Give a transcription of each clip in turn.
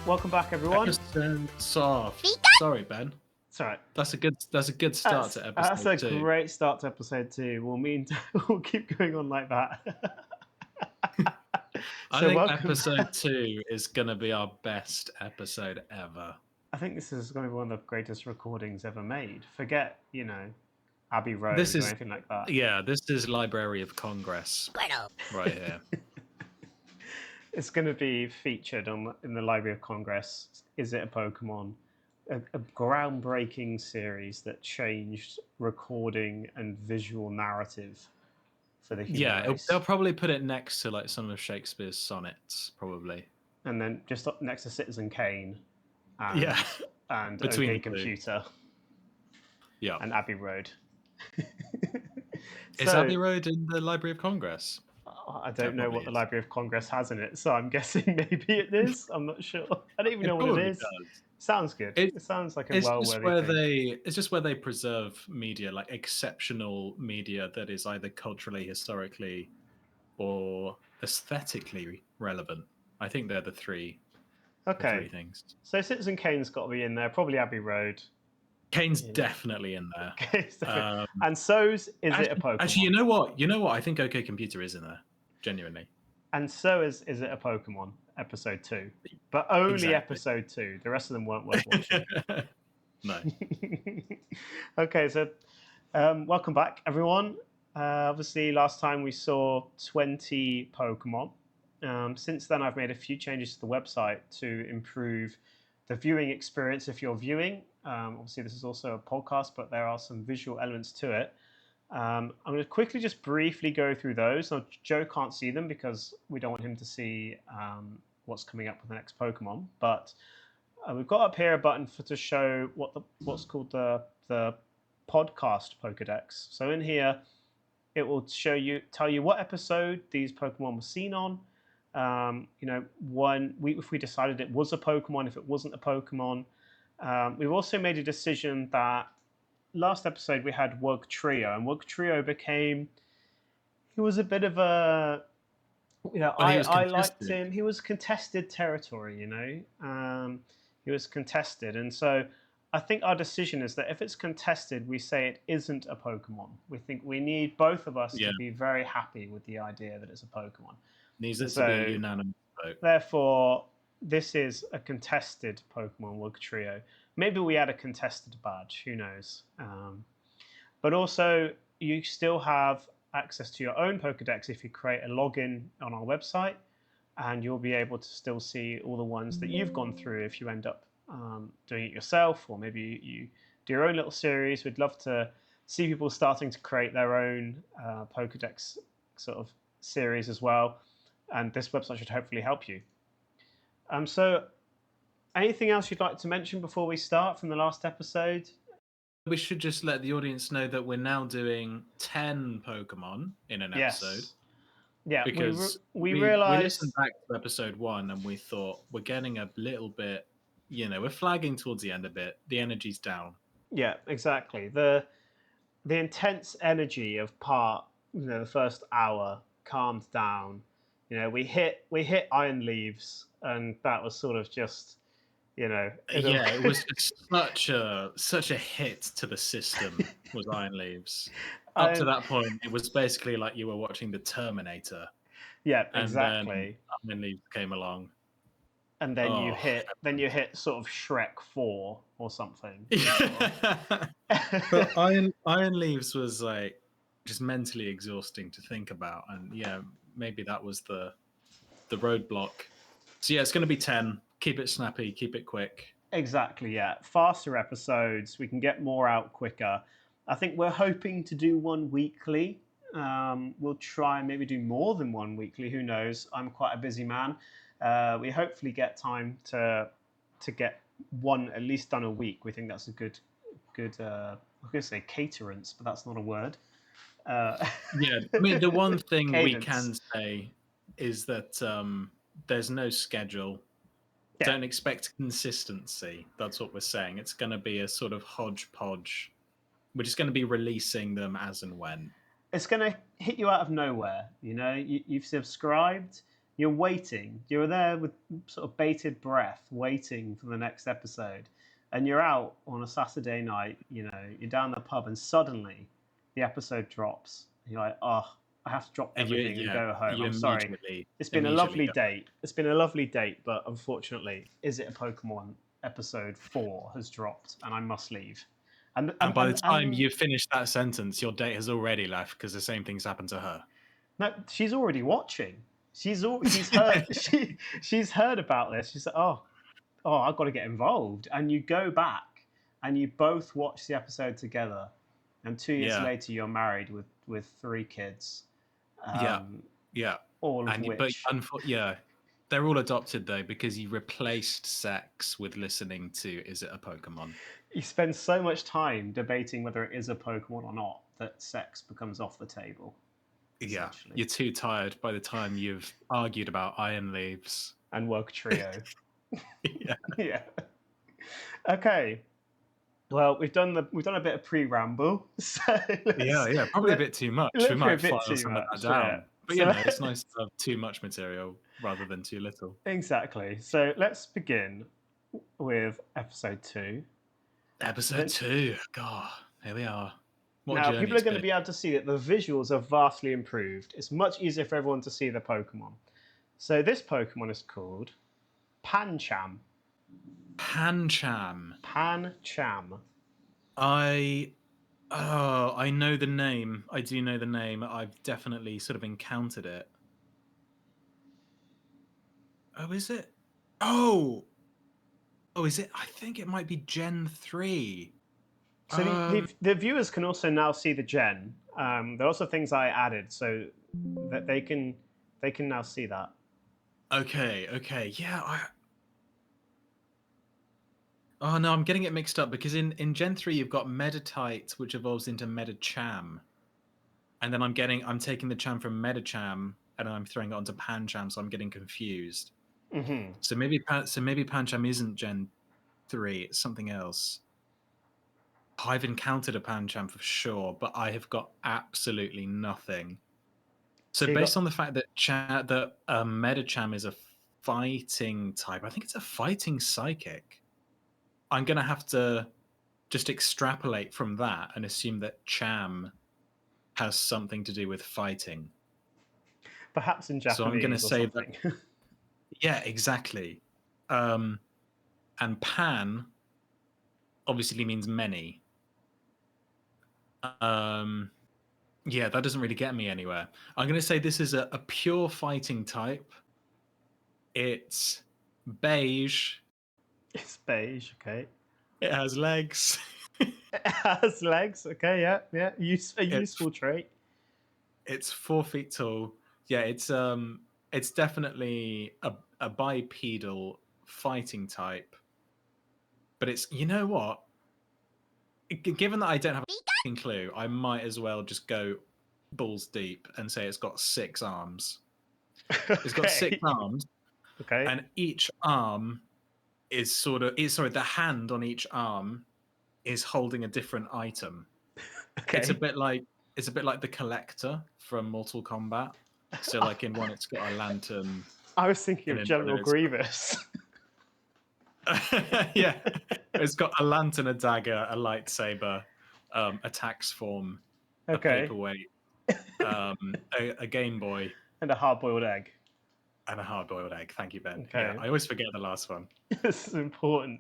welcome back, everyone. Soft. Sorry, Ben. It's all right. That's a good start to episode That's a 2. great start to episode 2. We'll keep going on like that. I think episode 2 is going to be our best episode ever. I think this is going to be one of the greatest recordings ever made. Forget, Abbey Road or anything like that. Yeah, this is Library of Congress right here. It's going to be featured in the Library of Congress. Is It a Pokemon? A groundbreaking series that changed recording and visual narrative for the human race. They'll probably put it next to like some of Shakespeare's sonnets, probably. And then just up next to Citizen Kane. And Between OK Computer. Yeah. And Abbey Road. Is Abbey Road in the Library of Congress? I don't know what the Library of Congress has in it, so I'm guessing maybe it is. I'm not sure. I don't even know what it is. Does. Sounds good. It sounds like a well-worthy thing. It's just where they preserve media, like exceptional media that is either culturally, historically, or aesthetically relevant. I think they're the three. Okay. The three things. So Citizen Kane's got to be in there. Probably Abbey Road. Kane's definitely in there. And so's Is It a Pokemon? Actually, you know what? I think OK Computer is in there. Genuinely. And so is It a Pokemon? Episode 2. But only episode 2. The rest of them weren't worth watching. No. Okay, so welcome back, everyone. Obviously, last time we saw 20 Pokemon. Since then, I've made a few changes to the website to improve the viewing experience if you're viewing. Obviously, this is also a podcast, but there are some visual elements to it. I'm going to quickly just briefly go through those. Now, Joe can't see them because we don't want him to see what's coming up with the next Pokemon. But we've got up here a button to show what's called the podcast Pokedex. So in here, it will tell you what episode these Pokemon were seen on. If we decided it was a Pokemon, if it wasn't a Pokemon. We've also made a decision that last episode we had Wugtrio, and Wugtrio he was a bit of a, I liked him. He was contested territory, he was contested. And so I think our decision is that if it's contested, we say it isn't a Pokemon. We think we need both of us to be very happy with the idea that it's a Pokemon. Needs it to be a unanimous vote. Therefore, this is a contested Pokemon Wugtrio. Maybe we add a contested badge, who knows? But also, you still have access to your own Pokedex if you create a login on our website, and you'll be able to still see all the ones that you've gone through if you end up doing it yourself, or maybe you do your own little series. We'd love to see people starting to create their own Pokedex sort of series as well, and this website should hopefully help you. So anything else you'd like to mention before we start from the last episode? We should just let the audience know that we're now doing 10 Pokemon in an episode. Yeah, because we realized... We listened back to episode 1 and we thought we're getting a little bit, we're flagging towards the end a bit. The energy's down. Yeah, exactly. The intense energy of the first hour calmed down. We hit Iron Leaves, and that was sort of just, it was such a hit to the system was Iron Leaves. Up to that point, it was basically like you were watching the Terminator. Yeah, exactly. And then Iron Leaves came along, and then you hit sort of Shrek 4 or something. But Iron Leaves was like just mentally exhausting to think about, and maybe that was the roadblock. So it's going to be 10. Keep it snappy, keep it quick. Exactly, yeah. Faster episodes. We can get more out quicker. I think we're hoping to do one weekly. We'll try and maybe do more than one weekly. Who knows? I'm quite a busy man. We hopefully get time to get one at least done a week. We think that's a good. I was going to say caterance, but that's not a word. I mean, the one thing we can say is that there's no schedule. Yeah. Don't expect consistency. That's what we're saying. It's going to be a sort of hodgepodge. We're just going to be releasing them as and when. It's going to hit you out of nowhere. You've subscribed. You're waiting. You're there with sort of bated breath, waiting for the next episode. And you're out on a Saturday night, you're down the pub, and suddenly the episode drops. You're like, oh, I have to drop everything and go home. I'm sorry. It's been a lovely date. It's been a lovely date, but unfortunately, Is It a Pokemon episode 4 has dropped, and I must leave. And by the time you finish that sentence, your date has already left because the same thing's happened to her. No, she's already watching. She's heard she's heard about this. She's like, oh, I've got to get involved. And you go back and you both watch the episode together. And 2 years later, you're married with 3 kids. All of which. They're all adopted though, because you replaced sex with listening to Is It a Pokemon? You spend so much time debating whether it is a Pokemon or not that sex becomes off the table. Yeah, you're too tired by the time you've argued about iron leaves and work trio. Yeah. Okay. Well, we've done a bit of pre-ramble. So probably a bit too much. We might file some of that down. But it's nice to have too much material rather than too little. Exactly. So let's begin with episode 2. Episode 2. God, here we are. Now, people are going to be able to see that the visuals are vastly improved. It's much easier for everyone to see the Pokemon. So this Pokemon is called Pancham. Pancham. I know the name. I do know the name. I've definitely sort of encountered it. Oh, is it? Oh, is it? I think it might be Gen 3. So the viewers can also now see the gen. There are also things I added so that they can now see that. Okay. Yeah. Oh no, I'm getting it mixed up because in Gen 3 you've got Meditite, which evolves into Medicham, and then I'm taking the Cham from Medicham and I'm throwing it onto Pancham, so I'm getting confused. Mm-hmm. So maybe Pancham isn't Gen 3; it's something else. I've encountered a Pancham for sure, but I have got absolutely nothing. So based on the fact that Medicham is a fighting type, I think it's a fighting psychic. I'm going to have to just extrapolate from that and assume that Cham has something to do with fighting. Perhaps in Japanese. So I'm going to say something. that. Yeah, exactly. And Pan obviously means many. Yeah, that doesn't really get me anywhere. I'm going to say this is a pure fighting type. It's beige. It's beige, okay. It has legs. It has legs, okay, yeah. Useful trait. It's 4 feet tall. Yeah, it's definitely a bipedal fighting type. But it's, you know what? Given that I don't have a clue, I might as well just go balls deep and say it's got 6 arms. Okay. It's got 6 arms. Okay. And each arm is the hand on each arm is holding a different item. Okay. It's a bit like the Collector from Mortal Kombat. So like in one it's got a lantern. I was thinking of General Grievous. Yeah. It's got a lantern, a dagger, a lightsaber, a tax form, a paperweight, a Game Boy. And a hard-boiled egg. Thank you, Ben. Okay. Yeah, I always forget the last one. This is important.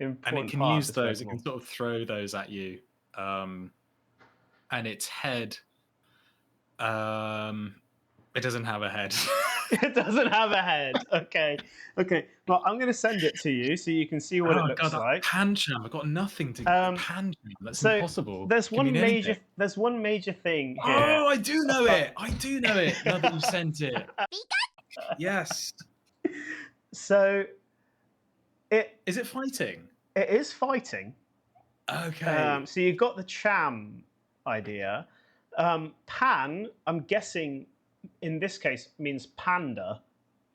And it can use those. It can sort of throw those at you. And its head, it doesn't have a head. It doesn't have a head. Okay. Well, I'm going to send it to you so you can see what it looks like. Pancham. I've got nothing to Pancham. That's impossible. There's one major thing here. Oh, I do know it. Now that you sent it. Yes. So, is it fighting? It is fighting. Okay. So you've got the Cham idea. Pan, I'm guessing, in this case, means panda.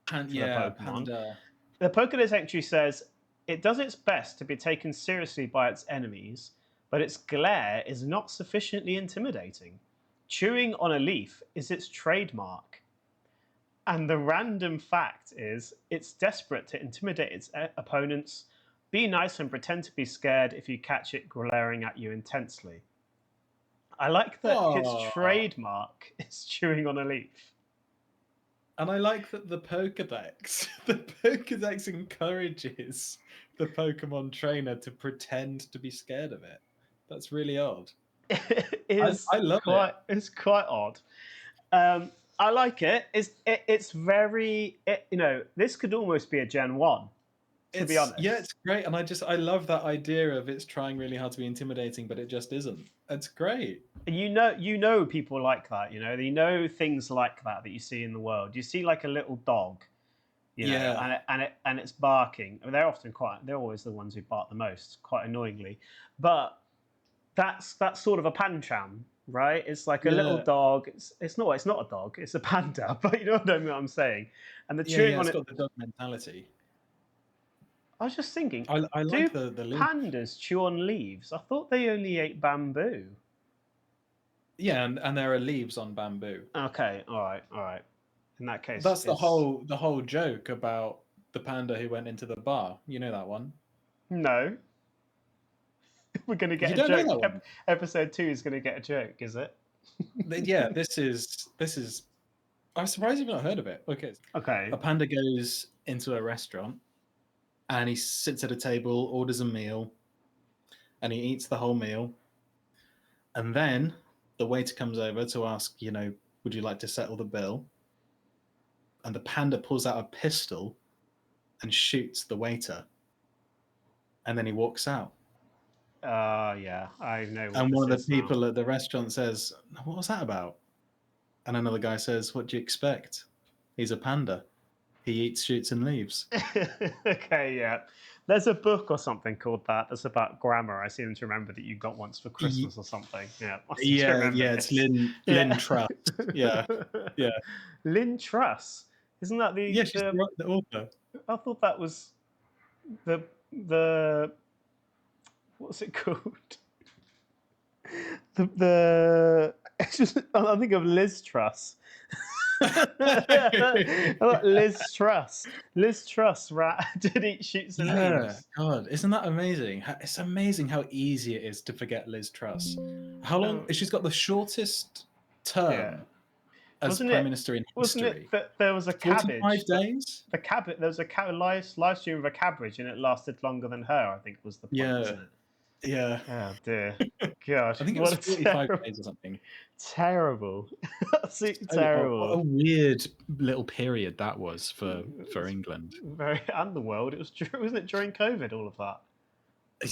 Panda. The Pokedex entry says it does its best to be taken seriously by its enemies, but its glare is not sufficiently intimidating. Chewing on a leaf is its trademark. And the random fact is, it's desperate to intimidate its opponents. Be nice and pretend to be scared if you catch it glaring at you intensely. I like that its trademark is chewing on a leaf. And I like that the Pokedex encourages the Pokemon trainer to pretend to be scared of it. That's really odd. I love it. It's quite odd. I like it. It's very, this could almost be a Gen 1, to be honest. Yeah, it's great. And I love that idea of it's trying really hard to be intimidating, but it just isn't. It's great. You know people like that, they know things like that you see in the world. You see like a little dog, and it's barking. I mean, they're always the ones who bark the most, quite annoyingly. But that's sort of a Pancham, right? It's like a little dog. It's not a dog. It's a panda. But you know what I'm saying. And the chewing on it's got the dog mentality. I was just thinking, I like the pandas chew on leaves? I thought they only ate bamboo. Yeah, and there are leaves on bamboo. Okay, all right. In that case, that's the whole joke about the panda who went into the bar. You know that one? No. We're going to get a joke. Episode 2 is going to get a joke, is it? Yeah, this is. I'm surprised you've not heard of it. Okay. A panda goes into a restaurant, and he sits at a table, orders a meal, and he eats the whole meal. And then the waiter comes over to ask, would you like to settle the bill? And the panda pulls out a pistol and shoots the waiter. And then he walks out. Yeah, I know. And one of the people at the restaurant says, what was that about? And another guy says, what do you expect? He's a panda. He eats, shoots, and leaves. Okay, yeah. There's a book or something called that that's about grammar. I seem to remember that you got once for Christmas or something. Yeah. It's Lynn Truss. Yeah. Lynn Truss. Isn't that the? Yeah, she's the author. I thought that was the what's it called? I think of Liz Truss. Liz Truss. Liz Truss did eat shoots and leaves. God, isn't that amazing? It's amazing how easy it is to forget Liz Truss. How long? She's got the shortest term as Prime Minister in history. Wasn't it that there was a cabbage? 45 days? There was a live stream of a cabbage, and it lasted longer than her, I think was the point, wasn't it? Yeah. Oh dear. Gosh. I think it was 45 days or something. Terrible. Absolutely terrible. What a weird little period that was for England. And the world. Wasn't it during COVID, all of that?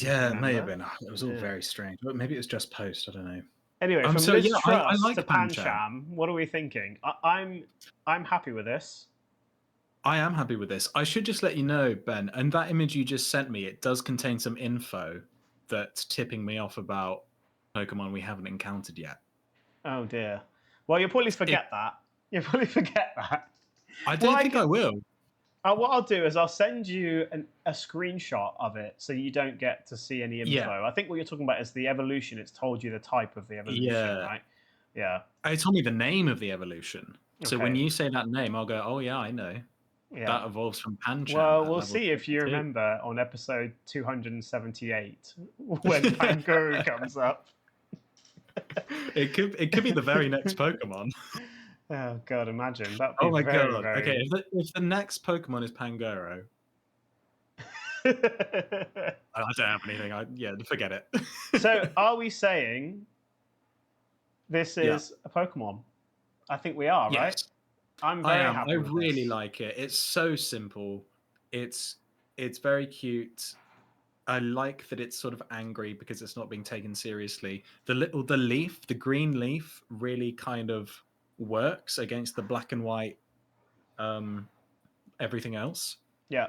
Yeah, it may have been. It was all very strange. But maybe it was just post, I don't know. Anyway, from Liz Truss to Pancham, what are we thinking? I'm happy with this. I am happy with this. I should just let you know, Ben, and that image you just sent me, it does contain some info that's tipping me off about Pokemon we haven't encountered yet. Oh dear. Well, you'll probably forget that. You'll probably forget that. I don't think I will. What I'll do is I'll send you a screenshot of it so you don't get to see any info. Yeah. I think what you're talking about is the evolution. It's told you the type of the evolution, right? Yeah. It told me the name of the evolution. So when you say that name, I'll go, oh yeah, I know. Yeah. That evolves from Pancham. Well, we'll see if you remember on episode 278 when Pangoro comes up. It could be the very next Pokemon. Oh God, imagine that. Oh my God. Very... Okay, if the next Pokemon is Pangoro, I don't have anything. Forget it. So, are we saying this is a Pokemon? I think we are, right? I'm very happy. I really like it. It's so simple. It's very cute. I like that it's sort of angry because it's not being taken seriously. The green leaf really kind of works against the black and white everything else. Yeah.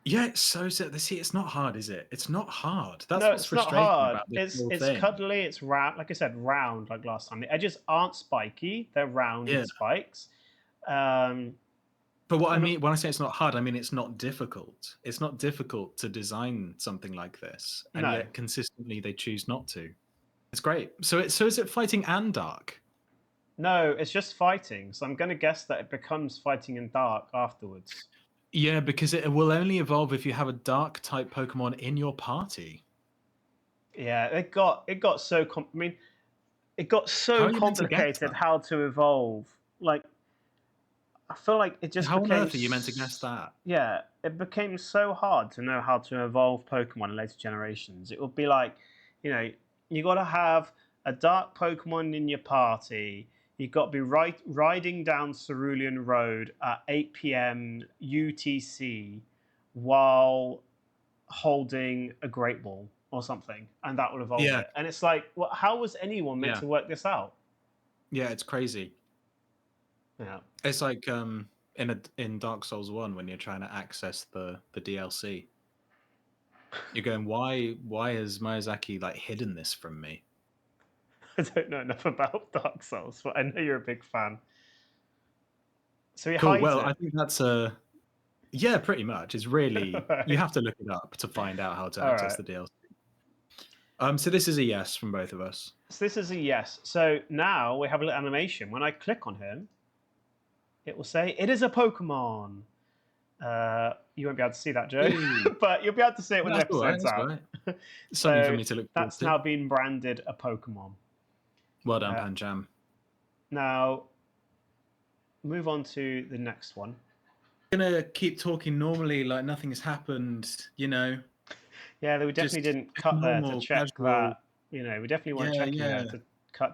Yeah, it's so simple. See, it's not hard, is it? It's not hard. That's what's frustrating about this whole thing. It's cuddly, it's round, like I said, round like last time. The edges aren't spiky, they're rounded spikes. But what I mean when I say it's not hard, I mean it's not difficult. It's not difficult to design something like this, and yet consistently they choose not to. It's great. So is it fighting and dark? No, it's just fighting. So I'm going to guess that it becomes fighting in dark afterwards. Yeah, because it will only evolve if you have a dark type Pokemon in your party. Yeah, it got so it got so complicated how to evolve. Like, I feel like it just how became. On earth are you meant to guess that? Yeah, it became so hard to know how to evolve Pokemon in later generations. It would be like, you got to have a dark Pokemon in your party. You've got to be riding down Cerulean Road at 8 p.m. UTC while holding a Great Ball or something, and that will evolve it. And it's like, well, how was anyone meant to work this out? Yeah, it's crazy. Yeah, it's like in Dark Souls 1 when you're trying to access the DLC. You're going, why has Miyazaki like hidden this from me? I don't know enough about Dark Souls, but I know you're a big fan. So he cool. hides Well, it. I think that's yeah, pretty much. It's really you have to look it up to find out how to access the DLC. So this is a yes from both of us. So this is a yes. So now we have a little animation. When I click on him, it will say it is a Pokemon. You won't be able to see that, Joe, but you'll be able to see it when the episode's out. Right. Something for me to look forward that's to. now been branded a Pokemon. Well done, Panjam. Now, move on to the next one. I'm gonna keep talking normally, like nothing has happened. Yeah, we definitely didn't cut there to check that. We definitely weren't checking there to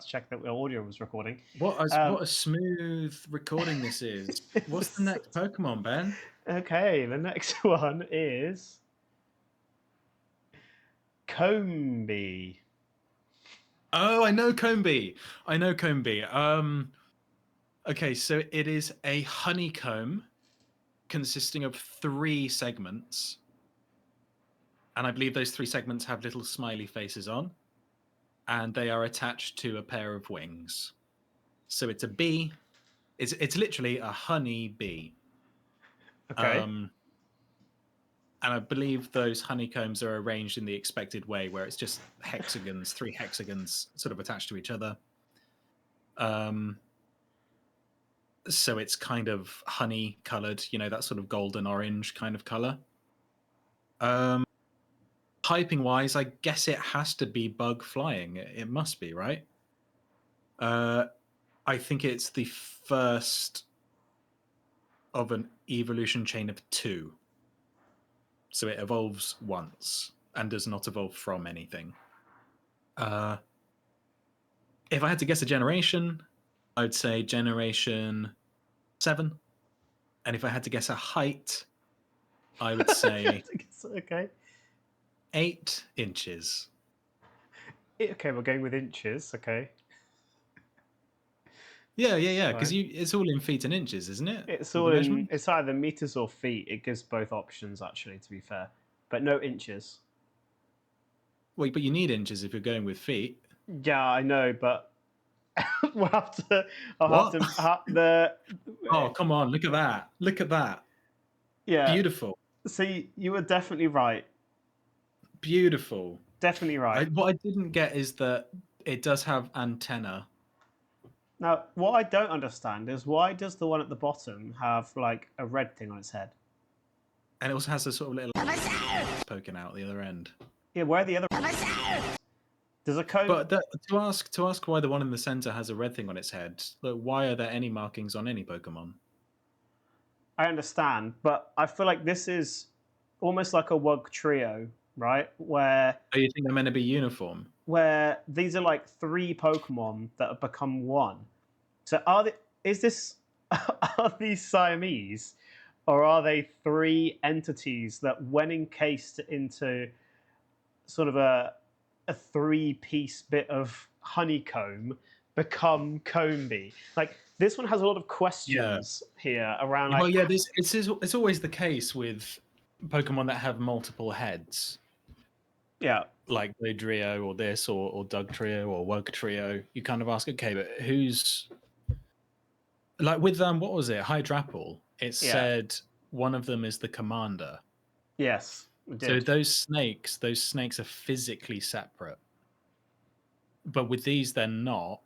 check that the audio was recording. What a smooth recording this is. What's the next Pokemon, Ben? Okay, the next one is Combee. Oh, I know Combee. Okay, so it is a honeycomb consisting of 3 segments. And I believe those 3 segments have little smiley faces on. And they are attached to a pair of wings. So it's a bee. It's literally a honey bee. Okay. And I believe those honeycombs are arranged in the expected way, where it's just hexagons, 3 hexagons sort of attached to each other. So it's kind of honey colored, that sort of golden orange kind of color. Typing wise, I guess it has to be bug flying. It must be, right? I think it's the first of an evolution chain of 2. So it evolves once and does not evolve from anything. If I had to guess a generation, I would say generation 7. And if I had to guess a height, I would say okay, 8 inches. Okay, we're going with inches. Okay. Yeah. Because it's all in feet and inches, isn't it? It's all in. It's either meters or feet. It gives both options, actually. To be fair, but no inches. Wait, but you need inches if you're going with feet. Yeah, I know, but we'll have to. Oh, come on! Look at that! Look at that! Yeah, beautiful. See, you were definitely right. Beautiful. Definitely right. What I didn't get is that it does have antenna. Now, what I don't understand is why does the one at the bottom have like a red thing on its head? And it also has a sort of little poking out the other end. Yeah, where are the other? There's a code. But to ask why the one in the center has a red thing on its head, like, why are there any markings on any Pokemon? I understand, but I feel like this is almost like a Wug trio, right? Where you think they're meant to be uniform? Where these are like 3 Pokemon that have become 1. So are these Siamese, or are they 3 entities that, when encased into sort of a 3-piece bit of honeycomb, become Combee? Like, this one has a lot of questions here around. Like, well, yeah, it's always the case with Pokemon that have multiple heads. Yeah, like Dodrio or this or Dugtrio or Wugtrio. You kind of ask, okay, but who's like with what was it? Hydrapple. It said one of them is the commander. Yes. So those snakes are physically separate. But with these, they're not.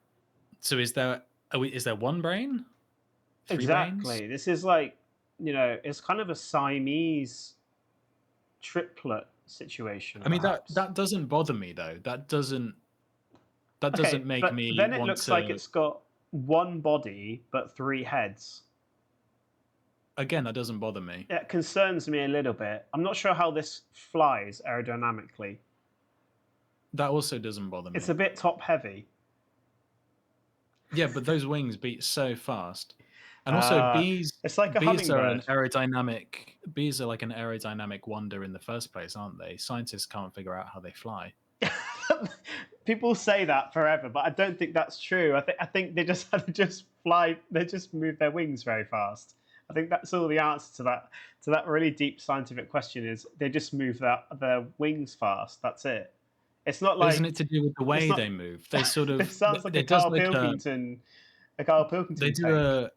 So is there Is there one brain? Three Exactly. brains? This is like, it's kind of a Siamese triplet situation, I mean, perhaps. that doesn't bother me though. That doesn't Okay, make but me then it want looks like to. it's got one body but three heads. Again, that doesn't bother me. It concerns me a little bit. I'm not sure how this flies aerodynamically. That also doesn't bother It's me. a bit top heavy. Yeah, but those wings beat so fast. And also It's like a bees are an hummingbird. aerodynamic bees are like an aerodynamic wonder in the first place, aren't they? Scientists can't figure out how they fly. People say that forever, but I don't think that's true. I think they just had to just fly. They just move their wings very fast. I think that's all the answer to that really deep scientific question is they just move their wings fast. That's it. It's not Isn't like it to do with the it's way not. they move? They sort of This sounds like it does like A Carl they Pilkington do take.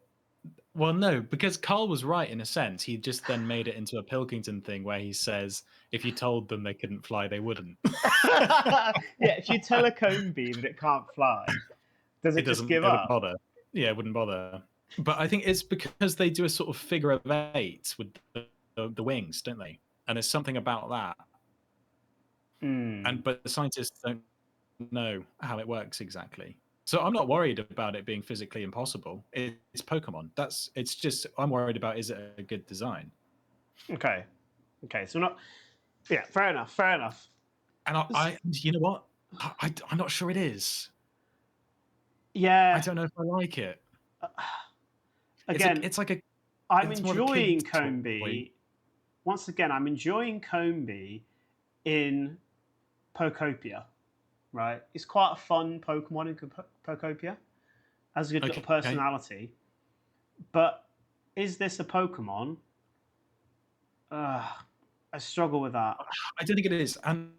well, no, because Carl was right in a sense. He just then made it into a Pilkington thing where he says if you told them they couldn't fly, they wouldn't. Yeah, if you tell a comb bee that it can't fly, does it just give It wouldn't up? bother. Yeah, it wouldn't bother. But I think it's because they do a sort of figure of eight with the wings, don't they? And there's something about that. But the scientists don't know how it works exactly. So I'm not worried about it being physically impossible. It's Pokemon. It's just I'm worried about is it a good design? Okay. So not. Yeah, fair enough. Fair enough. And I you know what? I'm not sure it is. Yeah. I don't know if I like it. Again, It's like a. I'm It's more of a enjoying kid's toy. Combi. Once again, I'm enjoying Combi in Pokopia. Right, it's quite a fun Pokemon in Pokopia. Has a good little personality. But is this a Pokemon? I struggle with that. I don't think it is. And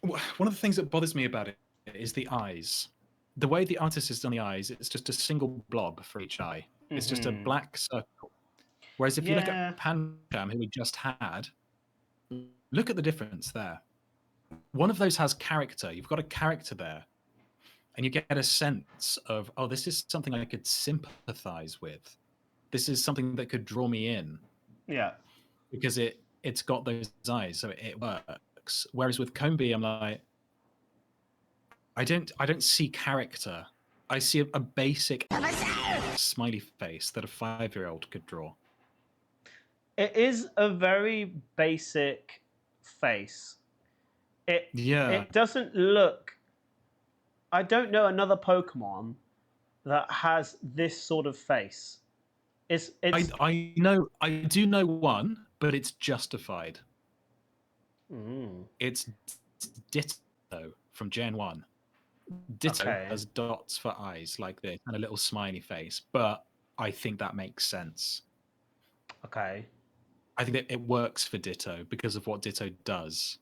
one of the things that bothers me about it is the eyes. The way the artist has done the eyes, it's just a single blob for each eye. It's just a black circle. Whereas if you look at Pancham, who we just had, look at the difference there. One of those has character. You've got a character there. And you get a sense of, oh, this is something I could sympathize with. This is something that could draw me in. Yeah. Because it's got those eyes, so it works. Whereas with Combi, I'm like, I don't see character. I see a basic smiley face that a 5-year-old could draw. It is a very basic face. It doesn't look. I don't know another Pokemon that has this sort of face. I do know one, but it's justified. It's Ditto from Gen 1. Ditto has dots for eyes like this and a little smiley face, but I think that makes sense. Okay. I think that it works for Ditto because of what Ditto does.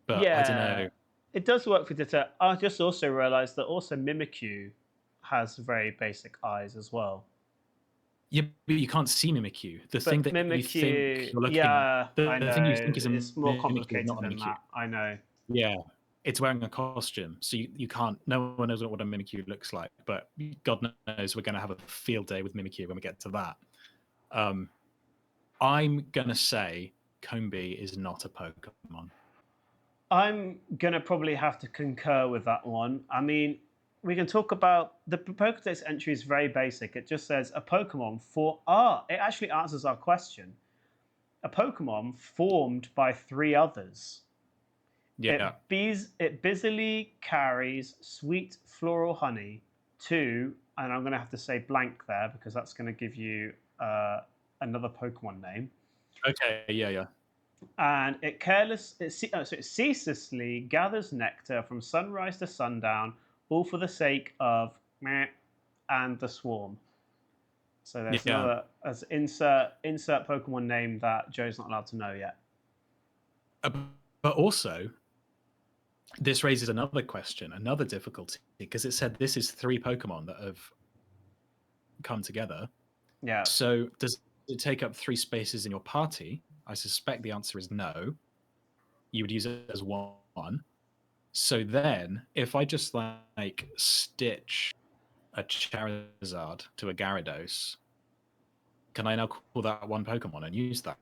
But yeah, I don't know. It does work for Ditto. I just also realized that also Mimikyu has very basic eyes as well. Yeah, but you can't see Mimikyu. The thing that Mimikyu, you think you're looking at, the thing you think is it's more complicated not a than Mimikyu. that. I know. Yeah, it's wearing a costume, so you can't. No one knows what a Mimikyu looks like, but God knows we're going to have a field day with Mimikyu when we get to that. I'm going to say Combi is not a Pokemon. I'm going to probably have to concur with that one. I mean, we can talk about the Pokedex entry is very basic. It just says a Pokemon it actually answers our question. A Pokemon formed by 3 others. Yeah. It busily carries sweet floral honey to, and I'm going to have to say blank there because that's going to give you another Pokemon name. Okay, yeah. And it ceaselessly gathers nectar from sunrise to sundown, all for the sake of meh and the swarm. So there's another insert Pokemon name that Joe's not allowed to know yet. But also, this raises another question, another difficulty, because it said this is 3 Pokemon that have come together. Yeah. So does it take up 3 spaces in your party? I suspect the answer is no. You would use it as 1. So then, if I just like stitch a Charizard to a Gyarados, can I now call that one Pokemon and use that?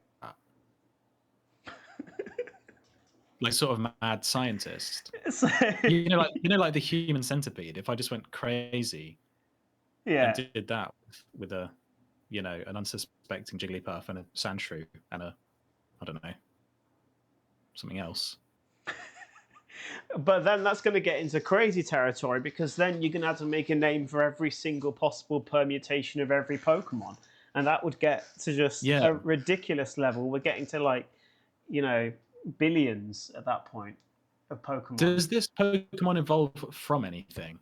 Like sort of mad scientist. So, like the human centipede. If I just went crazy and did that with a, an unsuspecting Jigglypuff and a Sandshrew and a, I don't know, something else. But then that's going to get into crazy territory, because then you're going to have to make a name for every single possible permutation of every Pokemon. And that would get to just a ridiculous level. We're getting to like, billions at that point of Pokemon. Does this Pokemon evolve from anything?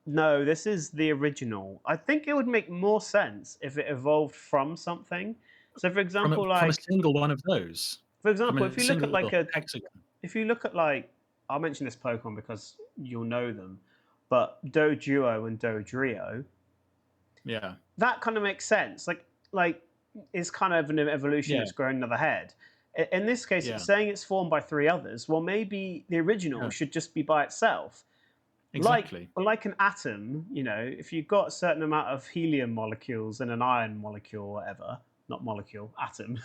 No, this is the original. I think it would make more sense if it evolved from something. So, for example, from a single one of those. For example, if you look at like if you look at like, I'll mention this Pokemon because you'll know them, but Doduo and Dodrio. Yeah. That kind of makes sense. Like it's kind of an evolution that's grown another head. In this case, it's saying it's formed by 3 others. Well, maybe the original should just be by itself. Exactly. Like an atom, if you've got a certain amount of helium molecules and an iron molecule or whatever, not molecule, atom,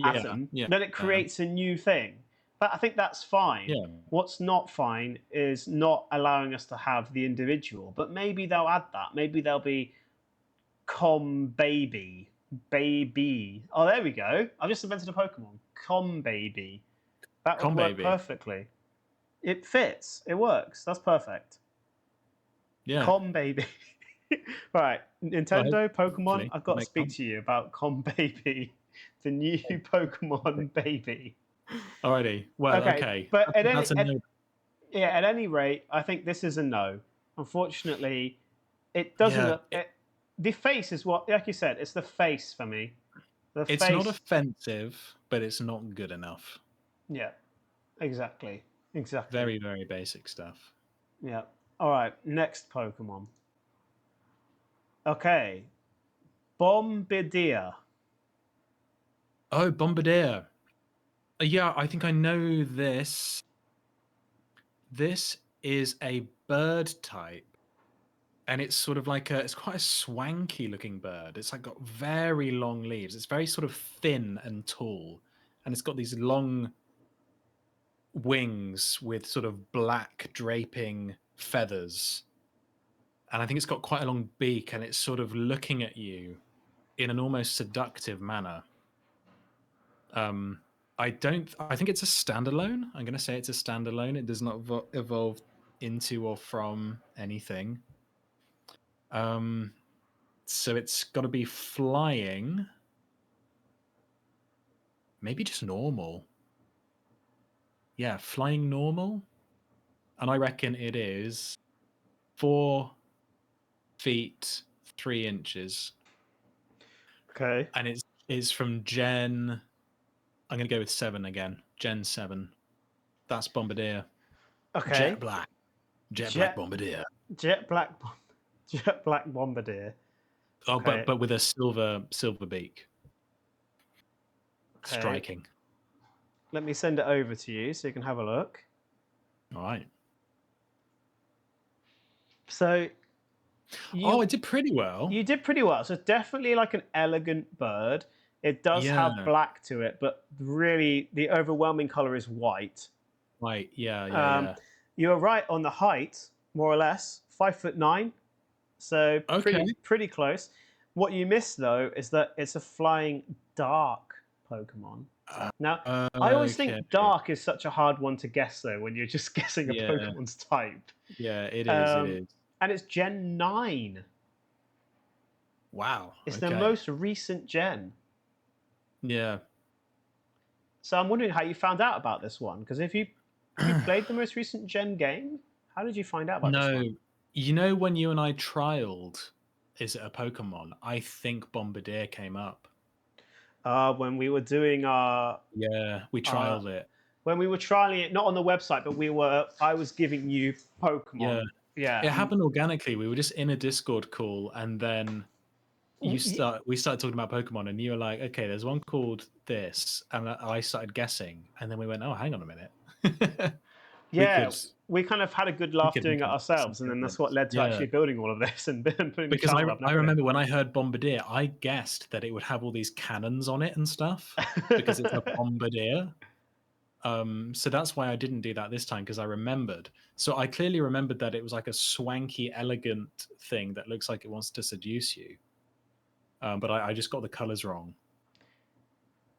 atom, then it creates a new thing. But I think that's fine. Yeah. What's not fine is not allowing us to have the individual. But maybe they'll add that. Maybe they'll be baby. Oh, there we go. I've just invented a Pokemon. Baby. That would work perfectly. It fits. It works. That's perfect. Yeah. Baby. Right. Nintendo, Pokemon, I've got to speak to you about Baby. The new Pokemon Baby. Alrighty. Well, okay. But at any rate, I think this is a no. Unfortunately, it doesn't. The face is what, like you said, it's the face for me. It's not offensive, but it's not good enough. Yeah, exactly. Very, very basic stuff. Yeah. All right. Next Pokemon. Okay. Bombardier. Oh, Bombardier. Yeah, I think I know this. This is a bird type. And it's sort of like it's quite a swanky looking bird. It's like got very long leaves. It's very sort of thin and tall. And it's got these long wings with sort of black draping feathers. And I think it's got quite a long beak, and it's sort of looking at you in an almost seductive manner. I think it's a standalone. I'm going to say it's a standalone. It does not evolve into or from anything. So it's got to be flying. Maybe just normal. Yeah, flying normal. And I reckon it is 4 feet 3 inches. Okay. And it's from Gen. I'm going to go with 7 again. Gen 7. That's Bombardier. Okay. Jet Black. Jet Black Bombardier. Jet Black Bombardier. Oh, okay. but with a silver beak. Okay. Striking. Let me send it over to you so you can have a look. All right. So. It did pretty well. You did pretty well. So it's definitely like an elegant bird. It does have black to it, but really the overwhelming color is white. White, yeah. You're right on the height, more or less, 5'9". So pretty close. What you miss though is that it's a flying dark Pokemon. Now, I always think dark is such a hard one to guess though when you're just guessing a Pokemon's type. Yeah, it is. And it's Gen 9. Wow. It's the most recent gen. Yeah. So I'm wondering how you found out about this one, because if you played the most recent gen game, how did you find out about this one? No, when you and I trialed Is It a Pokemon, I think Bombardier came up. When we were doing our... Yeah, we trialed it. When we were trialing it, not on the website, but I was giving you Pokemon. Yeah. It happened organically. We were just in a Discord call, and then we started talking about Pokemon, and you were like, okay, there's one called this, and I started guessing, and then we went, oh, hang on a minute. we kind of had a good laugh doing it ourselves, and then that's what led to actually building all of this and putting the because channel up. I remember when I heard Bombardier, I guessed that it would have all these cannons on it and stuff because it's a Bombardier. So that's why I didn't do that this time, because I remembered. So I clearly remembered that it was like a swanky, elegant thing that looks like it wants to seduce you. But I just got the colors wrong.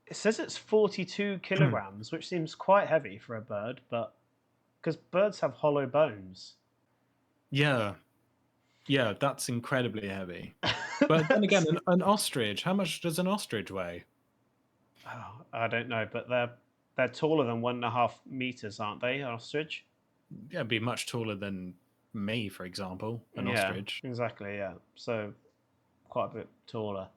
It says it's 42 kilograms, which seems quite heavy for a bird, but because birds have hollow bones. Yeah, that's incredibly heavy. But then again, an ostrich, how much does an ostrich weigh? Oh, I don't know, but they're taller than 1.5 meters, aren't they? An ostrich? Yeah, it'd be much taller than me, for example, an ostrich. Exactly, yeah. So quite a bit taller.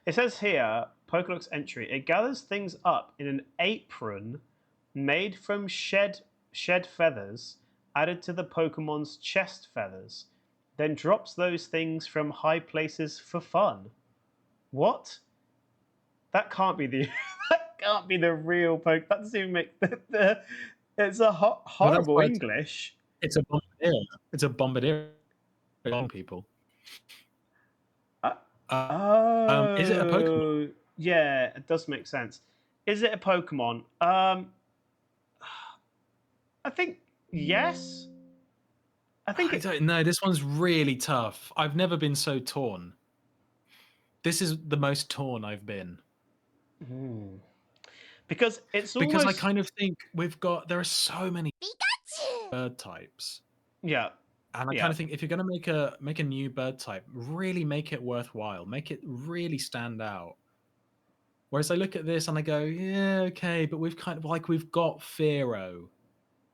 It says here, Pokedex entry, it gathers things up in an apron made from shed feathers added to the Pokemon's chest feathers, then drops those things from high places for fun. What? That can't be the that can't be the real Poke. That doesn't even make it's a horrible English. It's a Bombardier. It's a Bombardier. People. Is it a Pokemon? Yeah, it does make sense. Is it a Pokemon? I think yes. I don't know. This one's really tough. I've never been so torn. This is the most torn I've been. Because it's because almost... I kind of think there are so many bird types. Yeah. And I kind of think if you're going to make a new bird type, really make it worthwhile, make it really stand out. Whereas I look at this and I go, yeah, okay, but we've got Fearow.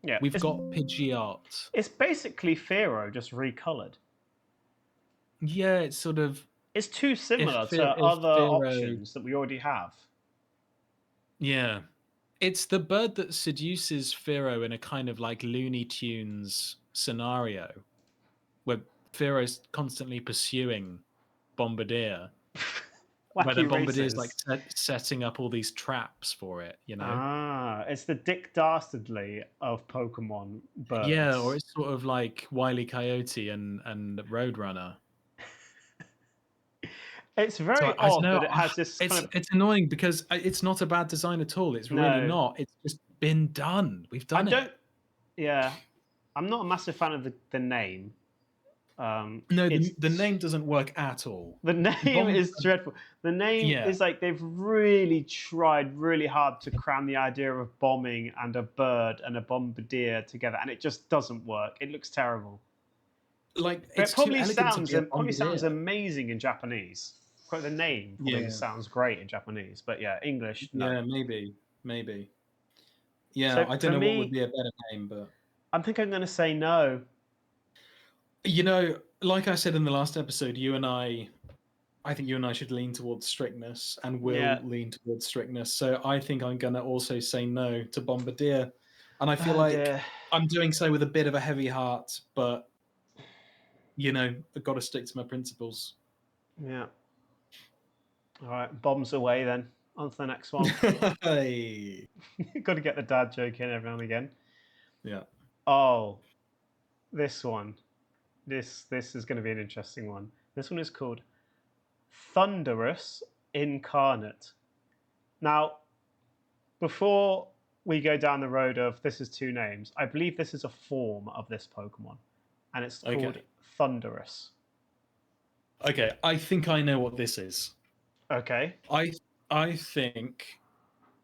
Yeah. We've got Pidgeot. It's basically Fearow just recolored. Yeah, it's sort of... It's too similar to other options that we already have. Yeah. It's the bird that seduces Fearow in a kind of like Looney Tunes scenario, where Fearow's constantly pursuing Bombardier. Where the Bombardier is like setting up all these traps for it, you know? Ah, it's the Dick Dastardly of Pokemon birds. Yeah, or it's sort of like Wile E. Coyote and Roadrunner. It's very odd that it has this kind of... It's annoying because it's not a bad design at all. It's really not. It's just been done. We've done it. Yeah. I'm not a massive fan of the name. No, the name doesn't work at all. The name is dreadful. The name is like they've really tried really hard to cram the idea of bombing and a bird and a bombardier together, and it just doesn't work. It looks terrible. Like it probably sounds amazing in Japanese. Quite the name probably sounds great in Japanese, but yeah, English. No. Yeah, maybe. Yeah, so I don't know what would be a better name, but I think I'm going to say no. You know, like I said in the last episode, I think you and I should lean towards strictness, and will lean towards strictness. So I think I'm going to also say no to Bombardier, and I feel I'm doing so with a bit of a heavy heart, but you know, I've got to stick to my principles. Yeah. All right, bombs away then. On to the next one. Hey. Got to get the dad joke in every now and again. Yeah. Oh, this one. This is going to be an interesting one. This one is called Thunderous Incarnate. Now, before we go down the road of this is two names, I believe this is a form of this Pokemon, and it's called Thunderous. Okay, I think I know what this is. Okay. I think,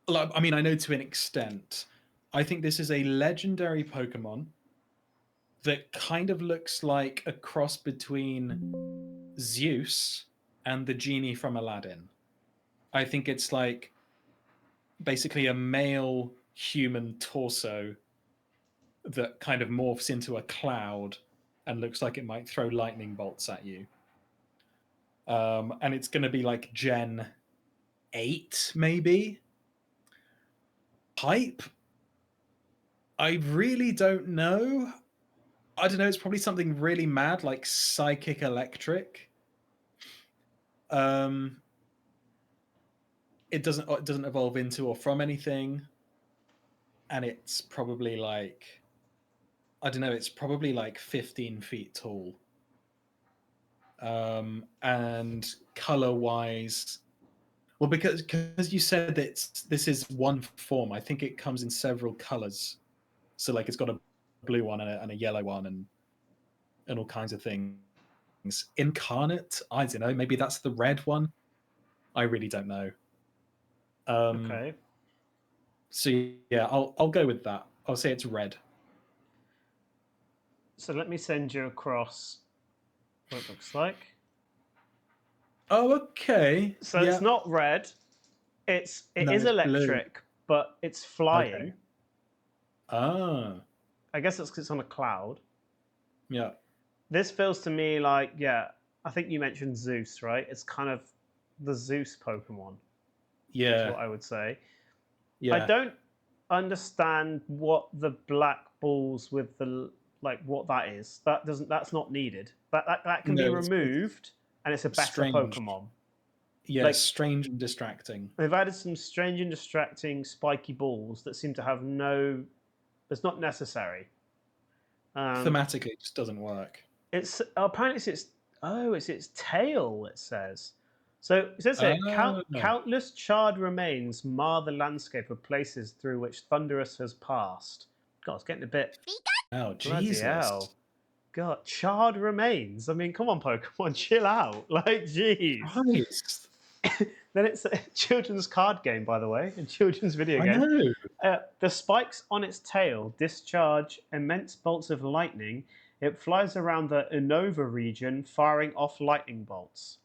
I mean, I know to an extent. I think this is a legendary Pokemon that kind of looks like a cross between Zeus and the genie from Aladdin. I think it's like basically a male human torso that kind of morphs into a cloud and looks like it might throw lightning bolts at you. And it's going to be like Gen 8, maybe? Type? I really don't know. I don't know, it's probably something really mad like Psychic Electric. It doesn't evolve into or from anything. And it's probably like I don't know, it's probably like 15 feet tall. And color-wise, well, because you said that this is one form, I think it comes in several colors. So like it's got a blue one and a yellow one and all kinds of things. Incarnate, I don't know, maybe that's the red one. I really don't know. Okay. So yeah, I'll go with that. I'll say it's red. So let me send you across what it looks like. Oh, okay. So yeah. it's not red. It is electric, blue. But it's flying. Okay. Ah. I guess it's because it's on a cloud. Yeah. This feels to me like, yeah, I think you mentioned Zeus, right? It's kind of the Zeus Pokemon. Yeah. Is what I would say. Yeah. I don't understand what the black balls with the like what that is. That's not needed. That can be removed, and it's a better strange. Pokemon. Yeah, like, strange and distracting. They've added some strange and distracting spiky balls that seem to have no. It's not necessary. Thematically, it just doesn't work. It's apparently it's its tail. It says. So it says here, countless charred remains mar the landscape of places through which Thunderous has passed. God, it's getting a bit. Oh, Jesus. Hell. God, charred remains. I mean, come on, Pokemon, chill out. Like, jeez. Christ. Then it's a children's card game, by the way, a children's video game. I know. The spikes on its tail discharge immense bolts of lightning. It flies around the Unova region, firing off lightning bolts.